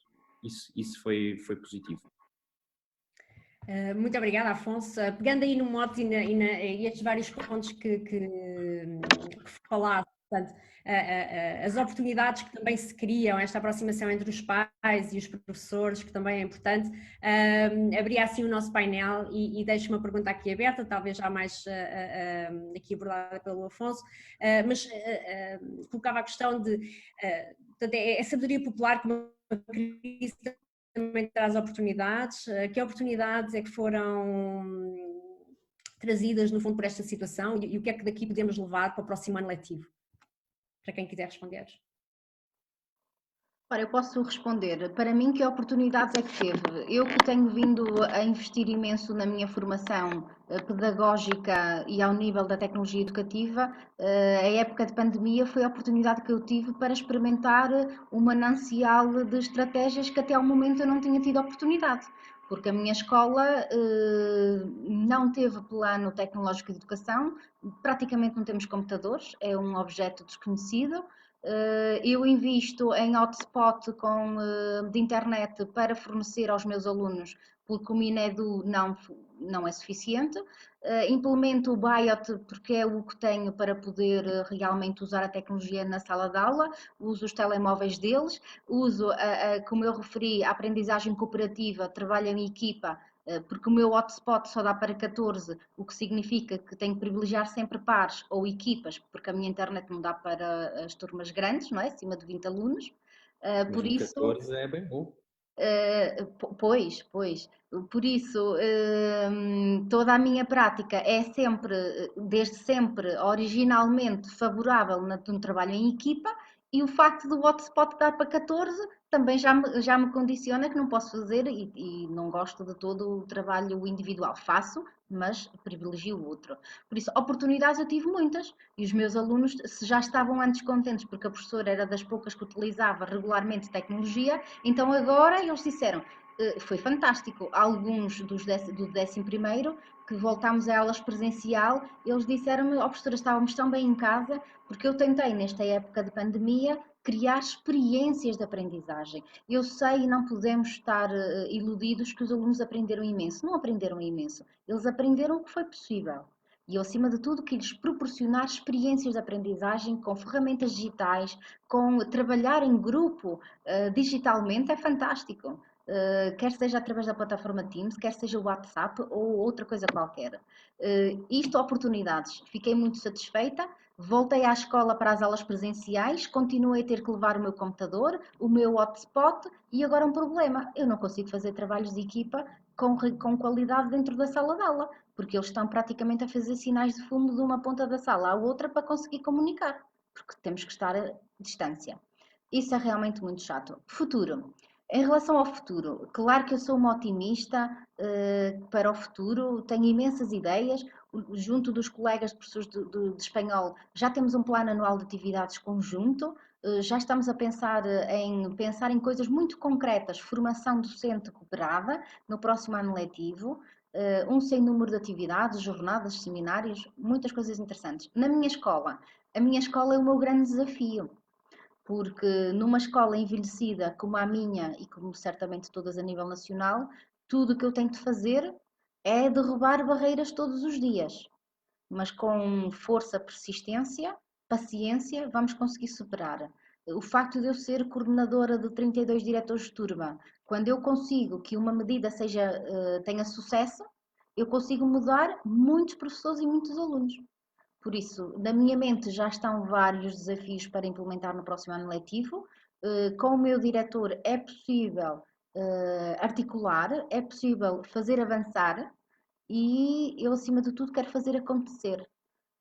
isso foi positivo. Muito obrigada, Afonso. Pegando aí no mote e estes vários pontos que falaste, portanto, as oportunidades que também se criam, esta aproximação entre os pais e os professores, que também é importante, abria assim o nosso painel e deixo uma pergunta aqui aberta, talvez já mais aqui abordada pelo Afonso, mas colocava a questão de, portanto, é a sabedoria popular como uma crise também traz oportunidades. Que oportunidades é que foram trazidas, no fundo, por esta situação e o que é que daqui podemos levar para o próximo ano letivo? Para quem quiser responder. Ora, eu posso responder. Para mim, que oportunidades é que teve? Eu que tenho vindo a investir imenso na minha formação pedagógica e ao nível da tecnologia educativa, a época de pandemia foi a oportunidade que eu tive para experimentar um manancial de estratégias que até ao momento eu não tinha tido oportunidade. Porque a minha escola não teve plano tecnológico de educação, praticamente não temos computadores, é um objeto desconhecido. Eu invisto em hotspot de internet para fornecer aos meus alunos, porque o Minedu não é suficiente. Implemento o BIOT porque é o que tenho para poder realmente usar a tecnologia na sala de aula, uso os telemóveis deles, uso, como eu referi, a aprendizagem cooperativa, trabalho em equipa, porque o meu hotspot só dá para 14, o que significa que tenho que privilegiar sempre pares ou equipas, porque a minha internet não dá para as turmas grandes, não é? Acima de 20 alunos. Mas o 14 é bem bom. Pois. Por isso, toda a minha prática é sempre, desde sempre, originalmente favorável no trabalho em equipa, e o facto do hotspot dar para 14 também já me condiciona que não posso fazer e não gosto de todo o trabalho individual. Faço, mas privilegio o outro. Por isso, oportunidades eu tive muitas, e os meus alunos, se já estavam antes contentes porque a professora era das poucas que utilizava regularmente tecnologia, então agora eles disseram, foi fantástico. Alguns do 11º, que voltámos a aulas presencial, eles disseram-me, professora, estávamos tão bem em casa, porque eu tentei, nesta época de pandemia, criar experiências de aprendizagem. Eu sei e não podemos estar iludidos que os alunos aprenderam imenso. Não aprenderam imenso. Eles aprenderam o que foi possível. E eu, acima de tudo, que lhes proporcionar experiências de aprendizagem com ferramentas digitais, com trabalhar em grupo digitalmente é fantástico. Quer seja através da plataforma Teams, quer seja o WhatsApp ou outra coisa qualquer. Isto, oportunidades. Fiquei muito satisfeita. Voltei à escola para as aulas presenciais, continuei a ter que levar o meu computador, o meu hotspot, e agora um problema, eu não consigo fazer trabalhos de equipa com qualidade dentro da sala de aula, porque eles estão praticamente a fazer sinais de fumo de uma ponta da sala à outra para conseguir comunicar, porque temos que estar a distância. Isso é realmente muito chato. Futuro. Em relação ao futuro, claro que eu sou uma otimista para o futuro, tenho imensas ideias. Junto dos colegas de professores de espanhol, já temos um plano anual de atividades conjunto, já estamos a pensar em coisas muito concretas, formação docente cooperada no próximo ano letivo, um sem número de atividades, jornadas, seminários, muitas coisas interessantes. Na minha escola, a minha escola é o meu grande desafio, porque numa escola envelhecida como a minha e como certamente todas a nível nacional, tudo o que eu tenho de fazer é derrubar barreiras todos os dias, mas com força, persistência, paciência, vamos conseguir superar. O facto de eu ser coordenadora de 32 diretores de turma, quando eu consigo que uma medida tenha sucesso, eu consigo mudar muitos professores e muitos alunos. Por isso, na minha mente já estão vários desafios para implementar no próximo ano letivo. Com o meu diretor é possível articular, é possível fazer avançar e eu, acima de tudo, quero fazer acontecer,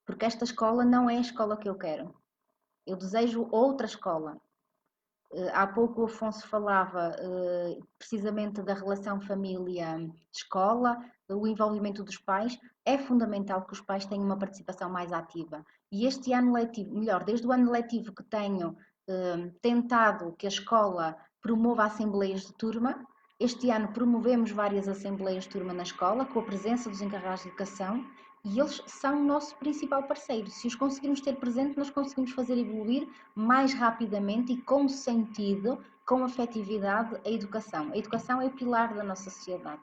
porque esta escola não é a escola que eu quero. Eu desejo outra escola. Há pouco o Afonso falava precisamente da relação família-escola, o envolvimento dos pais. É fundamental que os pais tenham uma participação mais ativa. E este ano letivo, melhor, desde o ano letivo que tenho tentado que a escola promova assembleias de turma, este ano promovemos várias assembleias de turma na escola, com a presença dos encarregados de educação, e eles são o nosso principal parceiro. Se os conseguirmos ter presente, nós conseguimos fazer evoluir mais rapidamente e com sentido, com afetividade, a educação. A educação é o pilar da nossa sociedade.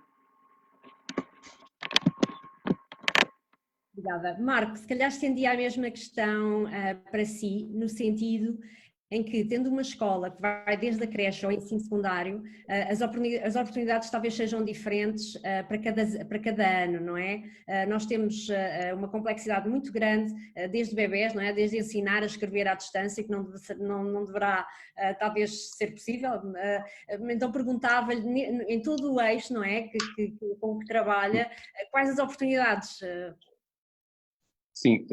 Obrigada. Marco, se calhar estendia a mesma questão para si, no sentido em que, tendo uma escola que vai desde a creche ao ensino secundário, as oportunidades talvez sejam diferentes para cada ano, não é? Nós temos uma complexidade muito grande, desde bebés, não é? Desde ensinar a escrever à distância, que não deverá talvez ser possível. Então perguntava-lhe, em todo o eixo, não é? Com que trabalha, quais as oportunidades? Sim,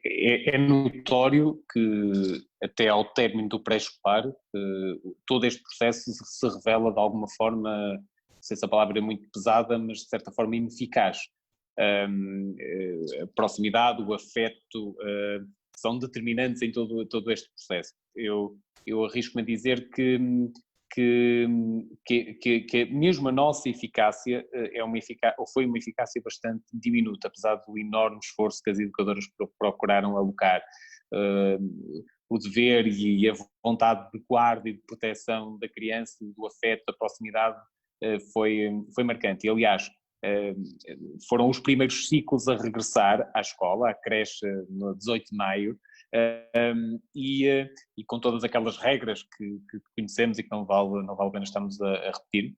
é notório que até ao término do pré-escolar todo este processo se revela de alguma forma, não sei se a palavra é muito pesada, mas de certa forma ineficaz. A proximidade, o afeto são determinantes em todo este processo. Eu arrisco-me a dizer que mesmo a nossa eficácia foi uma eficácia bastante diminuta, apesar do enorme esforço que as educadoras procuraram alocar. O dever e a vontade de guarda e de proteção da criança, do afeto, da proximidade, foi marcante. E, aliás, foram os primeiros ciclos a regressar à escola, à creche, no 18 de maio, e com todas aquelas regras que conhecemos e que não vale a pena estarmos a repetir.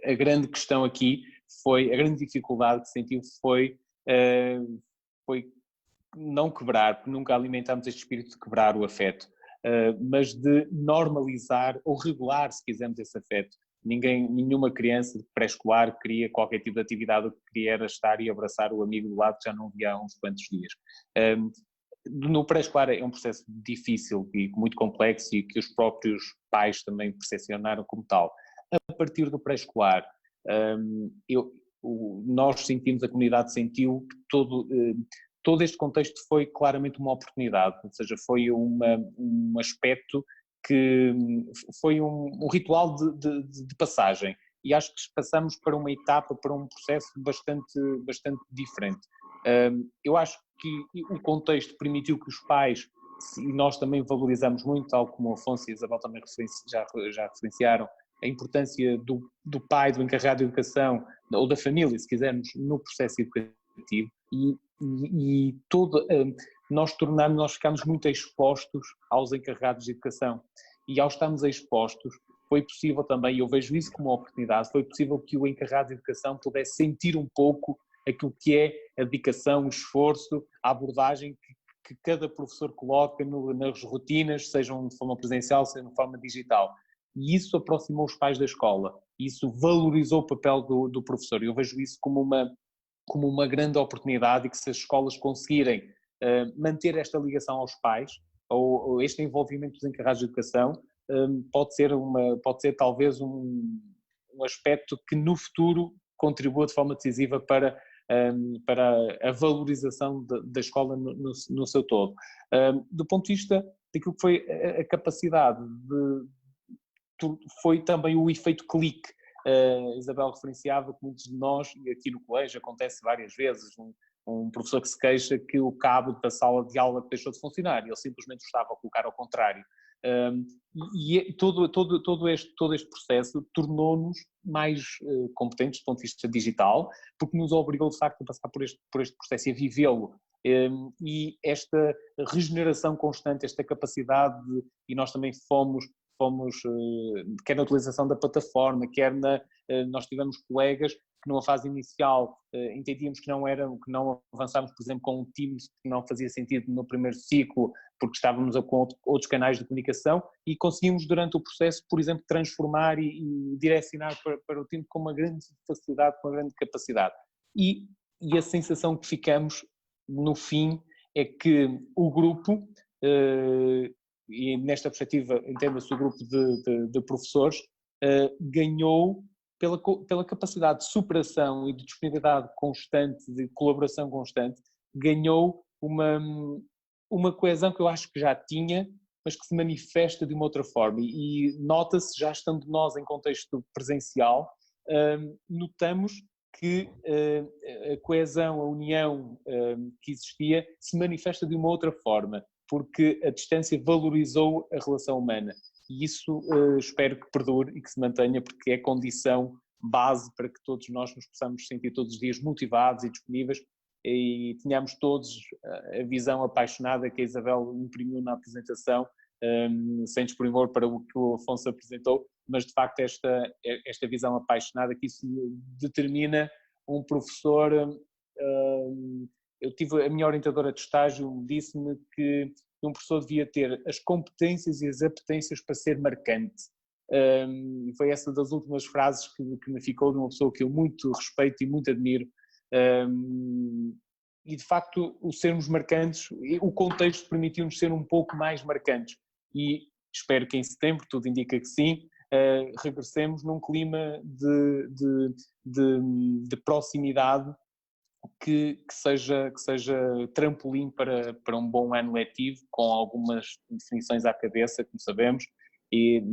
A grande questão aqui a grande dificuldade que sentiu foi não quebrar, porque nunca alimentámos este espírito de quebrar o afeto, mas de normalizar ou regular, se quisermos, esse afeto. Nenhuma criança de pré-escolar queria qualquer tipo de atividade, o que queria era estar e abraçar o amigo do lado que já não via há uns quantos dias. No pré-escolar é um processo difícil e muito complexo e que os próprios pais também percepcionaram como tal. A partir do pré-escolar, nós sentimos, a comunidade sentiu que todo este contexto foi claramente uma oportunidade, ou seja, foi um aspecto que foi um ritual de passagem, e acho que passamos para uma etapa, para um processo bastante diferente. Eu acho que o contexto permitiu que os pais, e nós também valorizamos muito, tal como o Afonso e a Isabel também já referenciaram, a importância do pai, do encarregado de educação, ou da família, se quisermos, no processo educativo, e nós ficamos muito expostos aos encarregados de educação, e ao estarmos expostos, foi possível também, e eu vejo isso como uma oportunidade, foi possível que o encarregado de educação pudesse sentir um pouco aquilo que é a dedicação, o esforço, a abordagem que cada professor coloca nas rotinas, sejam de forma presencial, seja de forma digital. E isso aproximou os pais da escola, isso valorizou o papel do professor. Eu vejo isso como uma grande oportunidade, e que se as escolas conseguirem manter esta ligação aos pais, ou este envolvimento dos encarregados de educação, pode ser talvez um aspecto que no futuro contribua de forma decisiva para a valorização da escola no seu todo. Do ponto de vista daquilo que foi a capacidade foi também o efeito clique. Isabel referenciava que muitos de nós, e aqui no colégio acontece várias vezes, um professor que se queixa que o cabo da sala de aula deixou de funcionar, e ele simplesmente estava a colocar ao contrário. E todo este processo tornou-nos mais competentes do ponto de vista digital, porque nos obrigou de facto a passar por este processo e a vivê-lo. E esta regeneração constante, esta capacidade e nós também fomos quer na utilização da plataforma, nós tivemos colegas que numa fase inicial entendíamos que não avançámos, por exemplo, com um Teams, que não fazia sentido no primeiro ciclo, porque estávamos com outros canais de comunicação, e conseguimos durante o processo, por exemplo, transformar e direcionar para o Teams com uma grande facilidade, com uma grande capacidade. E a sensação que ficamos no fim é que o grupo, e nesta perspectiva entenda-se o grupo de professores, ganhou pela capacidade de superação e de disponibilidade constante, de colaboração constante, ganhou uma coesão que eu acho que já tinha, mas que se manifesta de uma outra forma, e nota-se, já estando nós em contexto presencial, notamos que a coesão, a união que existia se manifesta de uma outra forma, porque a distância valorizou a relação humana, e isso espero que perdure e que se mantenha, porque é condição base para que todos nós nos possamos sentir todos os dias motivados e disponíveis, e tenhamos todos a visão apaixonada que a Isabel imprimiu na apresentação, sem desprimor para o que o Afonso apresentou, mas de facto esta visão apaixonada, que isso determina um professor. Eu tive a minha orientadora de estágio, disse-me que um professor devia ter as competências e as apetências para ser marcante. E foi essa das últimas frases que me ficou, de uma pessoa que eu muito respeito e muito admiro. de facto o sermos marcantes, o contexto permitiu-nos ser um pouco mais marcantes e espero que em setembro, tudo indica que sim, regressemos num clima de proximidade que seja trampolim para um bom ano letivo, com algumas definições à cabeça, como sabemos,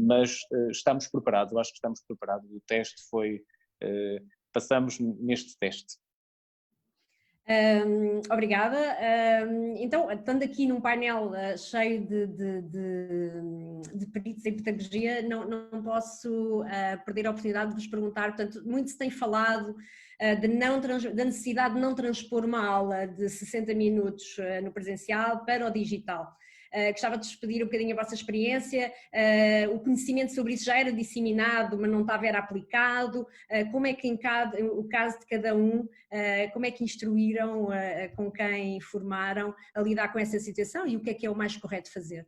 mas estamos preparados, eu acho que estamos preparados. O teste foi, passamos neste teste. Obrigada. Então, estando aqui num painel cheio de peritos em pedagogia, não posso perder a oportunidade de vos perguntar, portanto, muito se tem falado da necessidade de não transpor uma aula de 60 minutos no presencial para o digital. Gostava de despedir um bocadinho a vossa experiência, o conhecimento sobre isso já era disseminado, mas não estava era aplicado, como é que em o caso de cada um, como é que instruíram com quem formaram a lidar com essa situação e o que é o mais correto fazer?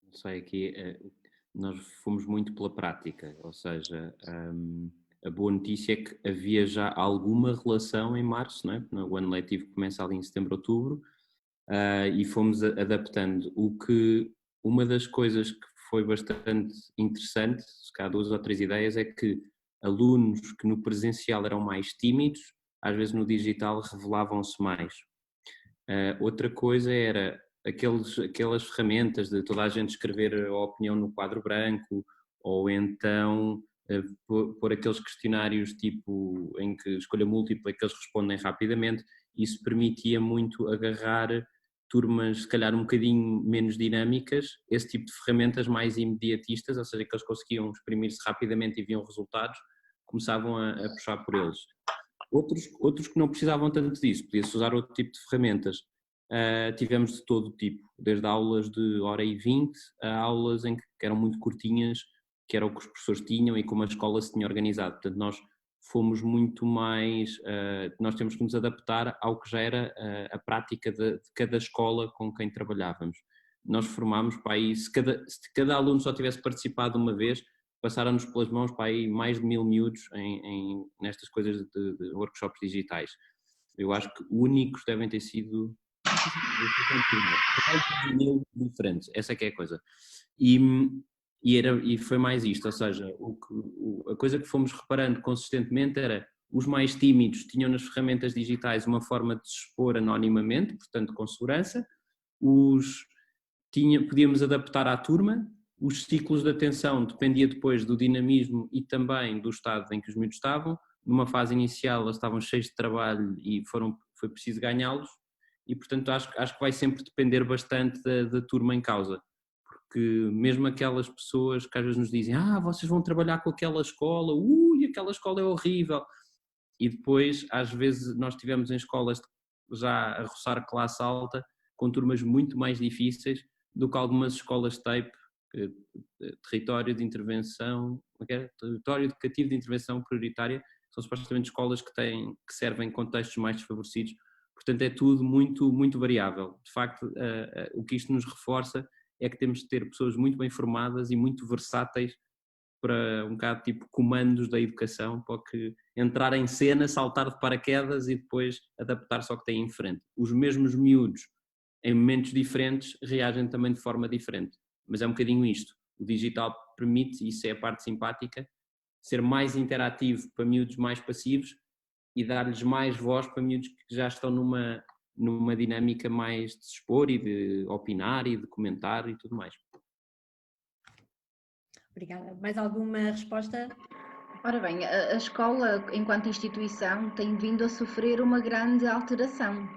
Não sei, aqui nós fomos muito pela prática, ou seja, a boa notícia é que havia já alguma relação em março, não é? O ano letivo começa ali em setembro, outubro, e fomos adaptando. Uma das coisas que foi bastante interessante, se calhar 2 ou 3 ideias, é que alunos que no presencial eram mais tímidos, às vezes no digital revelavam-se mais. Outra coisa era aquelas ferramentas de toda a gente escrever a opinião no quadro branco, ou então pôr aqueles questionários tipo em que escolha múltipla e que eles respondem rapidamente. Isso permitia muito agarrar turmas se calhar um bocadinho menos dinâmicas, esse tipo de ferramentas mais imediatistas, ou seja, que eles conseguiam exprimir-se rapidamente e viam resultados, começavam a puxar por eles. Outros que não precisavam tanto disso, podia-se usar outro tipo de ferramentas. Tivemos de todo tipo, desde aulas de 1h20 a aulas em que eram muito curtinhas, que era o que os professores tinham e como a escola se tinha organizado. Portanto, nós fomos muito mais, nós temos que nos adaptar ao que já era a prática de cada escola com quem trabalhávamos. Nós formámos para aí, se cada aluno só tivesse participado uma vez, passaram-nos pelas mãos para aí mais de 1000 miúdos nestas coisas de workshops digitais. Eu acho que únicos devem ter sido diferentes, essa é que é a coisa. E foi mais isto, ou seja, a coisa que fomos reparando consistentemente era os mais tímidos tinham nas ferramentas digitais uma forma de se expor anonimamente, portanto com segurança, podíamos adaptar à turma, os ciclos de atenção dependia depois do dinamismo e também do estado em que os miúdos estavam. Numa fase inicial eles estavam cheios de trabalho e foi preciso ganhá-los e portanto acho que vai sempre depender bastante da turma em causa. Porque mesmo aquelas pessoas que às vezes nos dizem vocês vão trabalhar com aquela escola, aquela escola é horrível, e depois às vezes nós estivemos em escolas já a roçar classe alta com turmas muito mais difíceis do que algumas escolas TAPE, território de intervenção, território educativo de intervenção prioritária, são supostamente escolas que servem contextos mais desfavorecidos, portanto é tudo muito, muito variável. De facto, o que isto nos reforça é que temos de ter pessoas muito bem formadas e muito versáteis para um bocado tipo comandos da educação, para que entrar em cena, saltar de paraquedas e depois adaptar-se ao que têm em frente. Os mesmos miúdos, em momentos diferentes, reagem também de forma diferente. Mas é um bocadinho isto. O digital permite, e isso é a parte simpática, ser mais interativo para miúdos mais passivos e dar-lhes mais voz para miúdos que já estão numa dinâmica mais de se expor e de opinar e de comentar e tudo mais. Obrigada. Mais alguma resposta? Ora bem, a escola, enquanto instituição, tem vindo a sofrer uma grande alteração.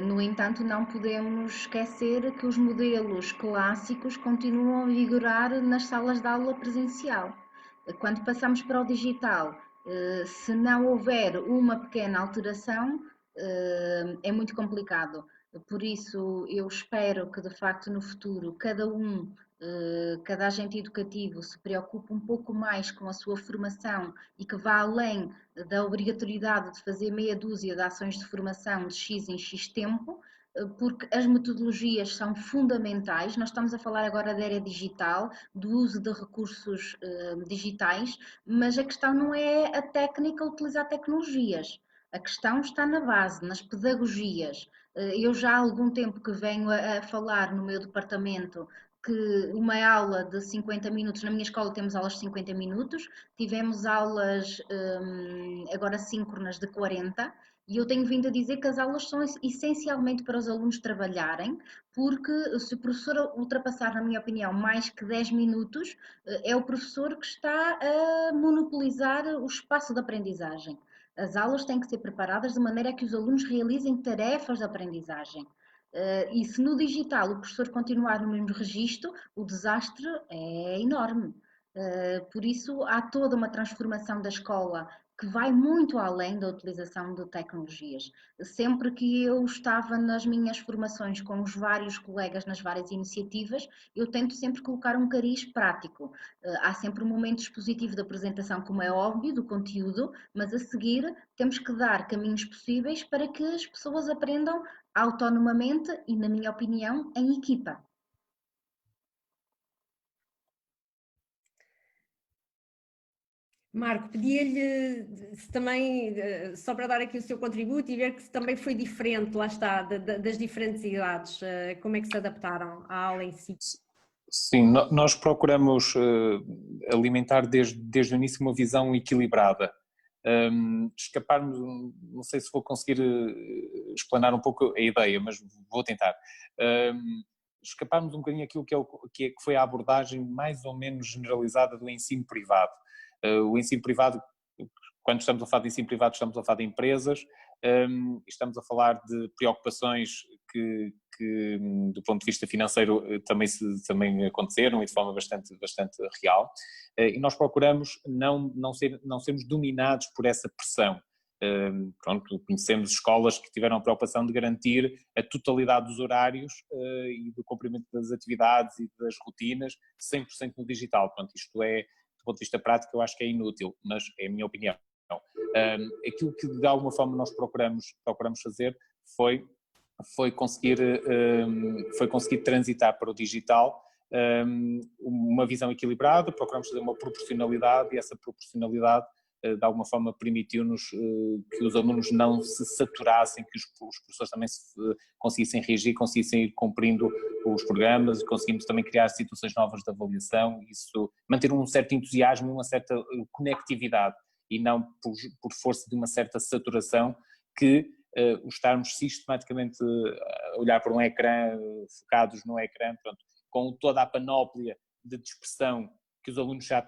No entanto, não podemos esquecer que os modelos clássicos continuam a vigorar nas salas de aula presencial. Quando passamos para o digital, se não houver uma pequena alteração, é muito complicado. Por isso, eu espero que, de facto, no futuro, cada agente educativo se preocupe um pouco mais com a sua formação e que vá além da obrigatoriedade de fazer meia dúzia de ações de formação de X em X tempo, porque as metodologias são fundamentais. Nós estamos a falar agora da era digital, do uso de recursos digitais, mas a questão não é a técnica, utilizar tecnologias. A questão está na base, nas pedagogias. Eu já há algum tempo que venho a falar no meu departamento que uma aula de 50 minutos, na minha escola temos aulas de 50 minutos, tivemos aulas agora síncronas de 40, e eu tenho vindo a dizer que as aulas são essencialmente para os alunos trabalharem, porque se o professor ultrapassar, na minha opinião, mais que 10 minutos, é o professor que está a monopolizar o espaço de aprendizagem. As aulas têm que ser preparadas de maneira a que os alunos realizem tarefas de aprendizagem. E se no digital o professor continuar no mesmo registro, o desastre é enorme. Por isso, há toda uma transformação da escola que vai muito além da utilização de tecnologias. Sempre que eu estava nas minhas formações com os vários colegas nas várias iniciativas, eu tento sempre colocar um cariz prático. Há sempre um momento expositivo de apresentação, como é óbvio, do conteúdo, mas a seguir temos que dar caminhos possíveis para que as pessoas aprendam autonomamente e, na minha opinião, em equipa. Marco, pedia-lhe se também, só para dar aqui o seu contributo e ver que também foi diferente, lá está, das diferentes idades, como é que se adaptaram à aula em si? Sim, nós procuramos alimentar desde o início uma visão equilibrada. Escaparmos, não sei se vou conseguir explanar um pouco a ideia, mas vou tentar. Escaparmos um bocadinho aquilo que foi a abordagem mais ou menos generalizada do ensino privado. O ensino privado, quando estamos a falar de ensino privado, estamos a falar de empresas, estamos a falar de preocupações que do ponto de vista financeiro também aconteceram e de forma bastante real, e nós procuramos não sermos dominados por essa pressão. Pronto, conhecemos escolas que tiveram a preocupação de garantir a totalidade dos horários e do cumprimento das atividades e das rotinas 100% no digital. Pronto, isto é, do ponto de vista prático, eu acho que é inútil, mas é a minha opinião. Aquilo que de alguma forma nós procuramos fazer foi conseguir transitar para o digital uma visão equilibrada, procuramos fazer uma proporcionalidade, e essa proporcionalidade de alguma forma permitiu-nos que os alunos não se saturassem, que os professores também conseguissem reagir, conseguissem ir cumprindo os programas, conseguimos também criar situações novas de avaliação, isso, manter um certo entusiasmo e uma certa conectividade, e não por força de uma certa saturação que o estarmos sistematicamente a olhar para um ecrã, focados no ecrã, pronto, com toda a panóplia de dispersão que os alunos já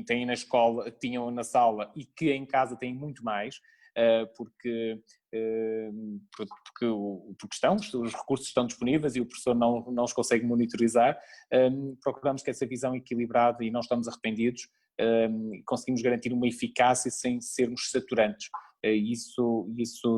têm na escola, tinham na sala e que em casa têm muito mais, porque os recursos estão disponíveis e o professor não os consegue monitorizar. Procuramos que essa visão equilibrada, e não estamos arrependidos, conseguimos garantir uma eficácia sem sermos saturantes. Isso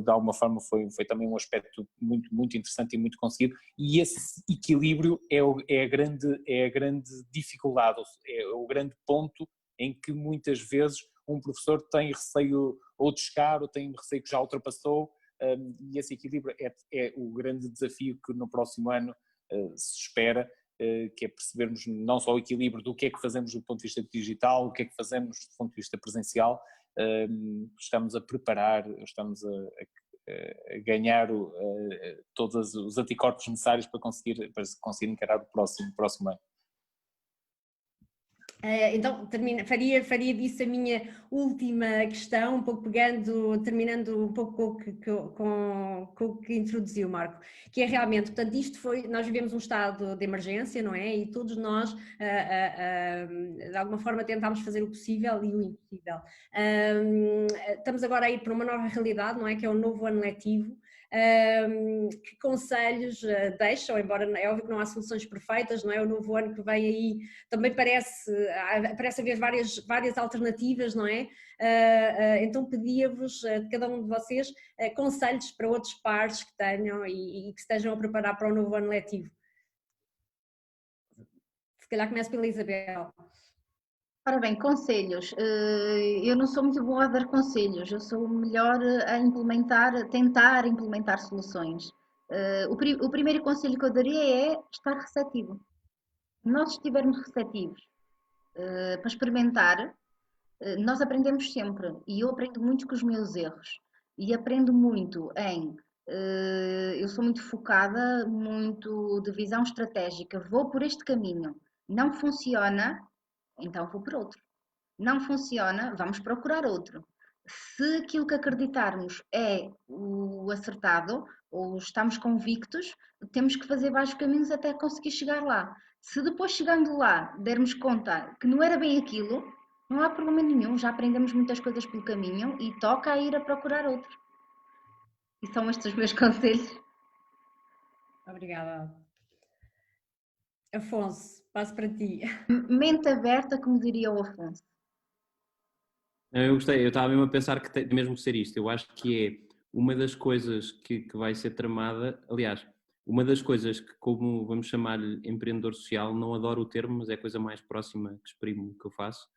de alguma forma foi também um aspecto muito interessante e muito conseguido, e esse equilíbrio é a grande dificuldade, é o grande ponto em que muitas vezes um professor tem receio ou de chegar, ou tem receio que já ultrapassou, e esse equilíbrio é o grande desafio que no próximo ano se espera, que é percebermos não só o equilíbrio do que é que fazemos do ponto de vista digital, o que é que fazemos do ponto de vista presencial. Estamos a preparar, estamos a ganhar todos os anticorpos necessários para conseguir encarar o próximo ano. Então, faria disso a minha última questão, um pouco terminando um pouco com o que introduziu, Marco, que é realmente, portanto, nós vivemos um estado de emergência, não é? E todos nós, de alguma forma, tentámos fazer o possível e o impossível. Estamos agora a ir para uma nova realidade, não é? Que é o novo ano letivo. Que conselhos deixam, embora é óbvio que não há soluções perfeitas, não é? O novo ano que vem aí também parece haver várias alternativas, não é? Então pedia-vos, de cada um de vocês, conselhos para outros pares que tenham e que estejam a preparar para o novo ano letivo. Se calhar começo pela Isabel. Ora bem, conselhos. Eu não sou muito boa a dar conselhos, eu sou melhor a tentar implementar soluções. O primeiro conselho que eu daria é estar receptivo. Se nós estivermos receptivos para experimentar, nós aprendemos sempre e eu aprendo muito com os meus erros e aprendo muito eu sou muito focada, muito de visão estratégica, vou por este caminho, não funciona, então vou por outro. Não funciona, vamos procurar outro. Se aquilo que acreditarmos é o acertado ou estamos convictos, temos que fazer vários caminhos até conseguir chegar lá. Se depois chegando lá dermos conta que não era bem aquilo, não há problema nenhum, já aprendemos muitas coisas pelo caminho e toca a ir a procurar outro. E são estes os meus conselhos. Obrigada. Afonso, passo para ti. Mente aberta, como diria o Afonso. Eu gostei, eu estava mesmo a pensar que tem mesmo que ser isto. Eu acho que é uma das coisas que vai ser tramada, aliás, uma das coisas que, como vamos chamar-lhe empreendedor social, não adoro o termo, mas é a coisa mais próxima que exprimo que eu faço.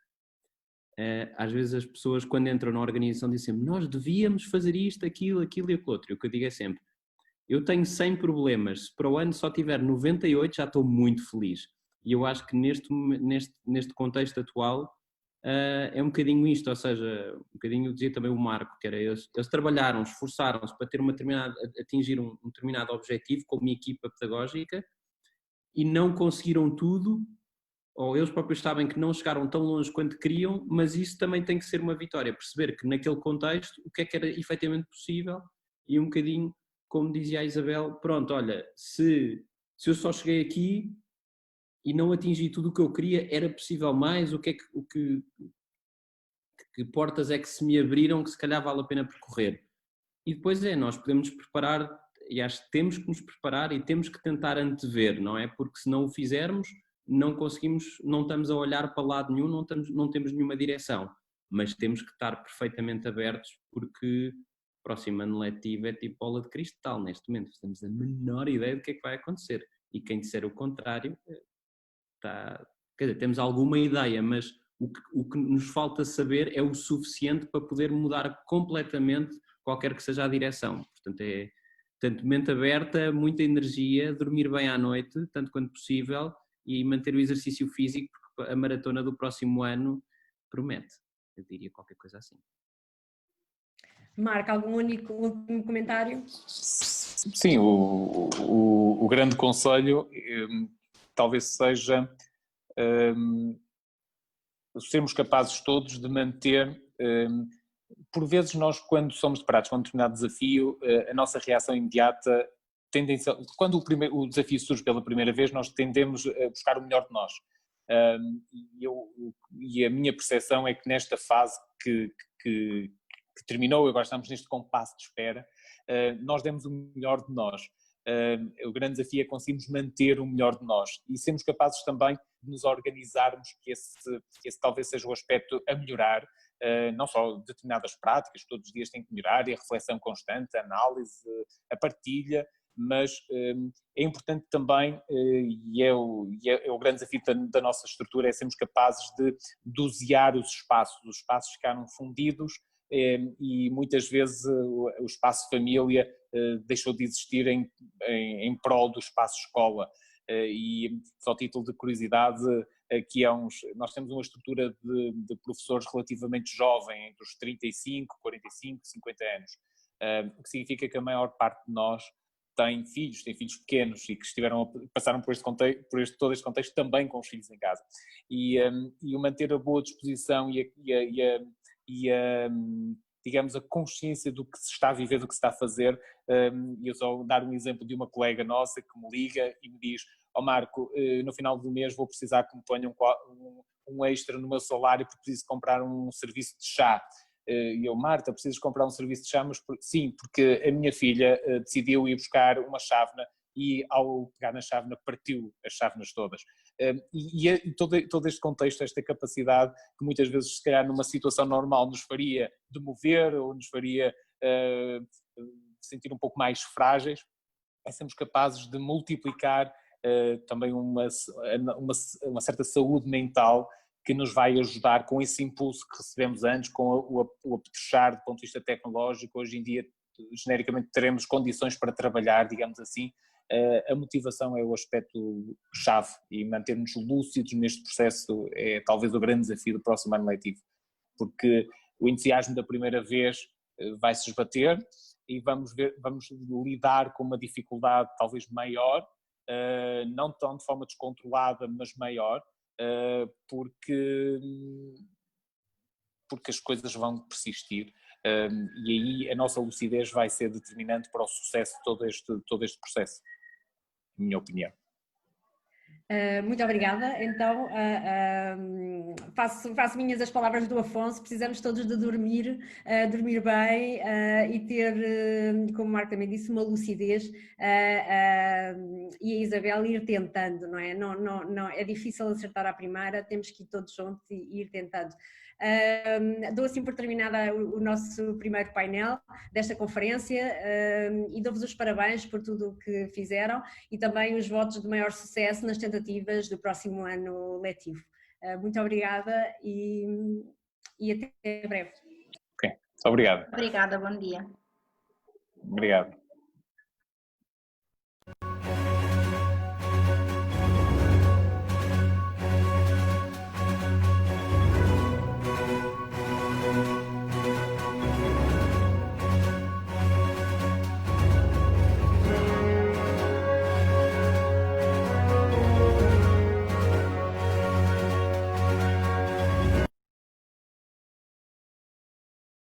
Às vezes as pessoas, quando entram na organização, dizem sempre, nós devíamos fazer isto, aquilo e aquilo outro. E o que eu digo é sempre, eu tenho 100 problemas, se para o ano só tiver 98 já estou muito feliz. E eu acho que neste contexto atual é um bocadinho isto, ou seja, um bocadinho dizia também o Marco, que era eles trabalharam, esforçaram-se para ter atingir um determinado objetivo como equipa pedagógica e não conseguiram tudo, ou eles próprios sabem que não chegaram tão longe quanto queriam, mas isso também tem que ser uma vitória, perceber que naquele contexto o que é que era efetivamente possível e um bocadinho, como dizia a Isabel, pronto, olha, se eu só cheguei aqui e não atingi tudo o que eu queria, era possível mais, que portas é que se me abriram que se calhar vale a pena percorrer. E depois nós podemos nos preparar, e acho que temos que nos preparar e temos que tentar antever, não é? Porque se não o fizermos, não conseguimos, não estamos a olhar para lado nenhum, não temos nenhuma direção, mas temos que estar perfeitamente abertos porque o próximo ano letivo é tipo bola de cristal neste momento, temos a menor ideia do que é que vai acontecer e quem disser o contrário quer dizer, temos alguma ideia, mas o que nos falta saber é o suficiente para poder mudar completamente qualquer que seja a direção. Portanto, mente aberta, muita energia, dormir bem à noite, tanto quanto possível, e manter o exercício físico, porque a maratona do próximo ano promete. Eu diria qualquer coisa assim. Marco, algum último comentário? Sim, o grande conselho talvez seja sermos capazes todos de manter, por vezes nós quando somos deparados com um determinado desafio, a nossa reação imediata, quando o desafio surge pela primeira vez, nós tendemos a buscar o melhor de nós. E a minha percepção é que nesta fase que terminou, agora estamos neste compasso de espera, nós demos o melhor de nós. O grande desafio é conseguirmos manter o melhor de nós e sermos capazes também de nos organizarmos, que esse talvez seja o aspecto a melhorar, não só determinadas práticas, todos os dias tem que melhorar, e a reflexão constante, a análise, a partilha, mas é importante também, e é o grande desafio da nossa estrutura, é sermos capazes de dosear os espaços ficaram fundidos, e muitas vezes o espaço família deixou de existir em prol do espaço escola. E só a título de curiosidade, aqui nós temos uma estrutura de professores relativamente jovem, entre os 35, 45, 50 anos, o que significa que a maior parte de nós tem filhos pequenos e que passaram por todo este contexto também com os filhos em casa. E o manter a boa disposição digamos, a consciência do que se está a viver, do que se está a fazer. Eu só dar um exemplo de uma colega nossa que me liga e me diz: Marco, no final do mês vou precisar que me ponham um extra no meu salário porque preciso comprar um serviço de chá. E eu: Marta, precisas comprar um serviço de chá? Mas sim, porque a minha filha decidiu ir buscar uma chávena e ao pegar na chávena partiu as chávenas todas. E todo este contexto, esta capacidade que muitas vezes, se calhar numa situação normal, nos faria demover ou nos faria sentir um pouco mais frágeis, é sermos capazes de multiplicar também uma certa saúde mental que nos vai ajudar com esse impulso que recebemos antes, com o apetrechar do ponto de vista tecnológico. Hoje em dia genericamente teremos condições para trabalhar, digamos assim. A motivação é o aspecto-chave e manter-nos lúcidos neste processo é talvez o grande desafio do próximo ano letivo, porque o entusiasmo da primeira vez vai se esbater e vamos lidar com uma dificuldade talvez maior, não tão de forma descontrolada, mas maior, porque as coisas vão persistir, e aí a nossa lucidez vai ser determinante para o sucesso de todo este processo, na minha opinião. Muito obrigada. Então, faço minhas as palavras do Afonso. Precisamos todos de dormir bem e ter, como o Marco também disse, uma lucidez, e a Isabel ir tentando, não é? Não, é difícil acertar à primeira, temos que ir todos juntos e ir tentando. Dou assim por terminada o nosso primeiro painel desta conferência e dou-vos os parabéns por tudo o que fizeram e também os votos de maior sucesso nas tentativas do próximo ano letivo. Muito obrigada e até breve. Ok, obrigado. Obrigada, bom dia. Obrigado.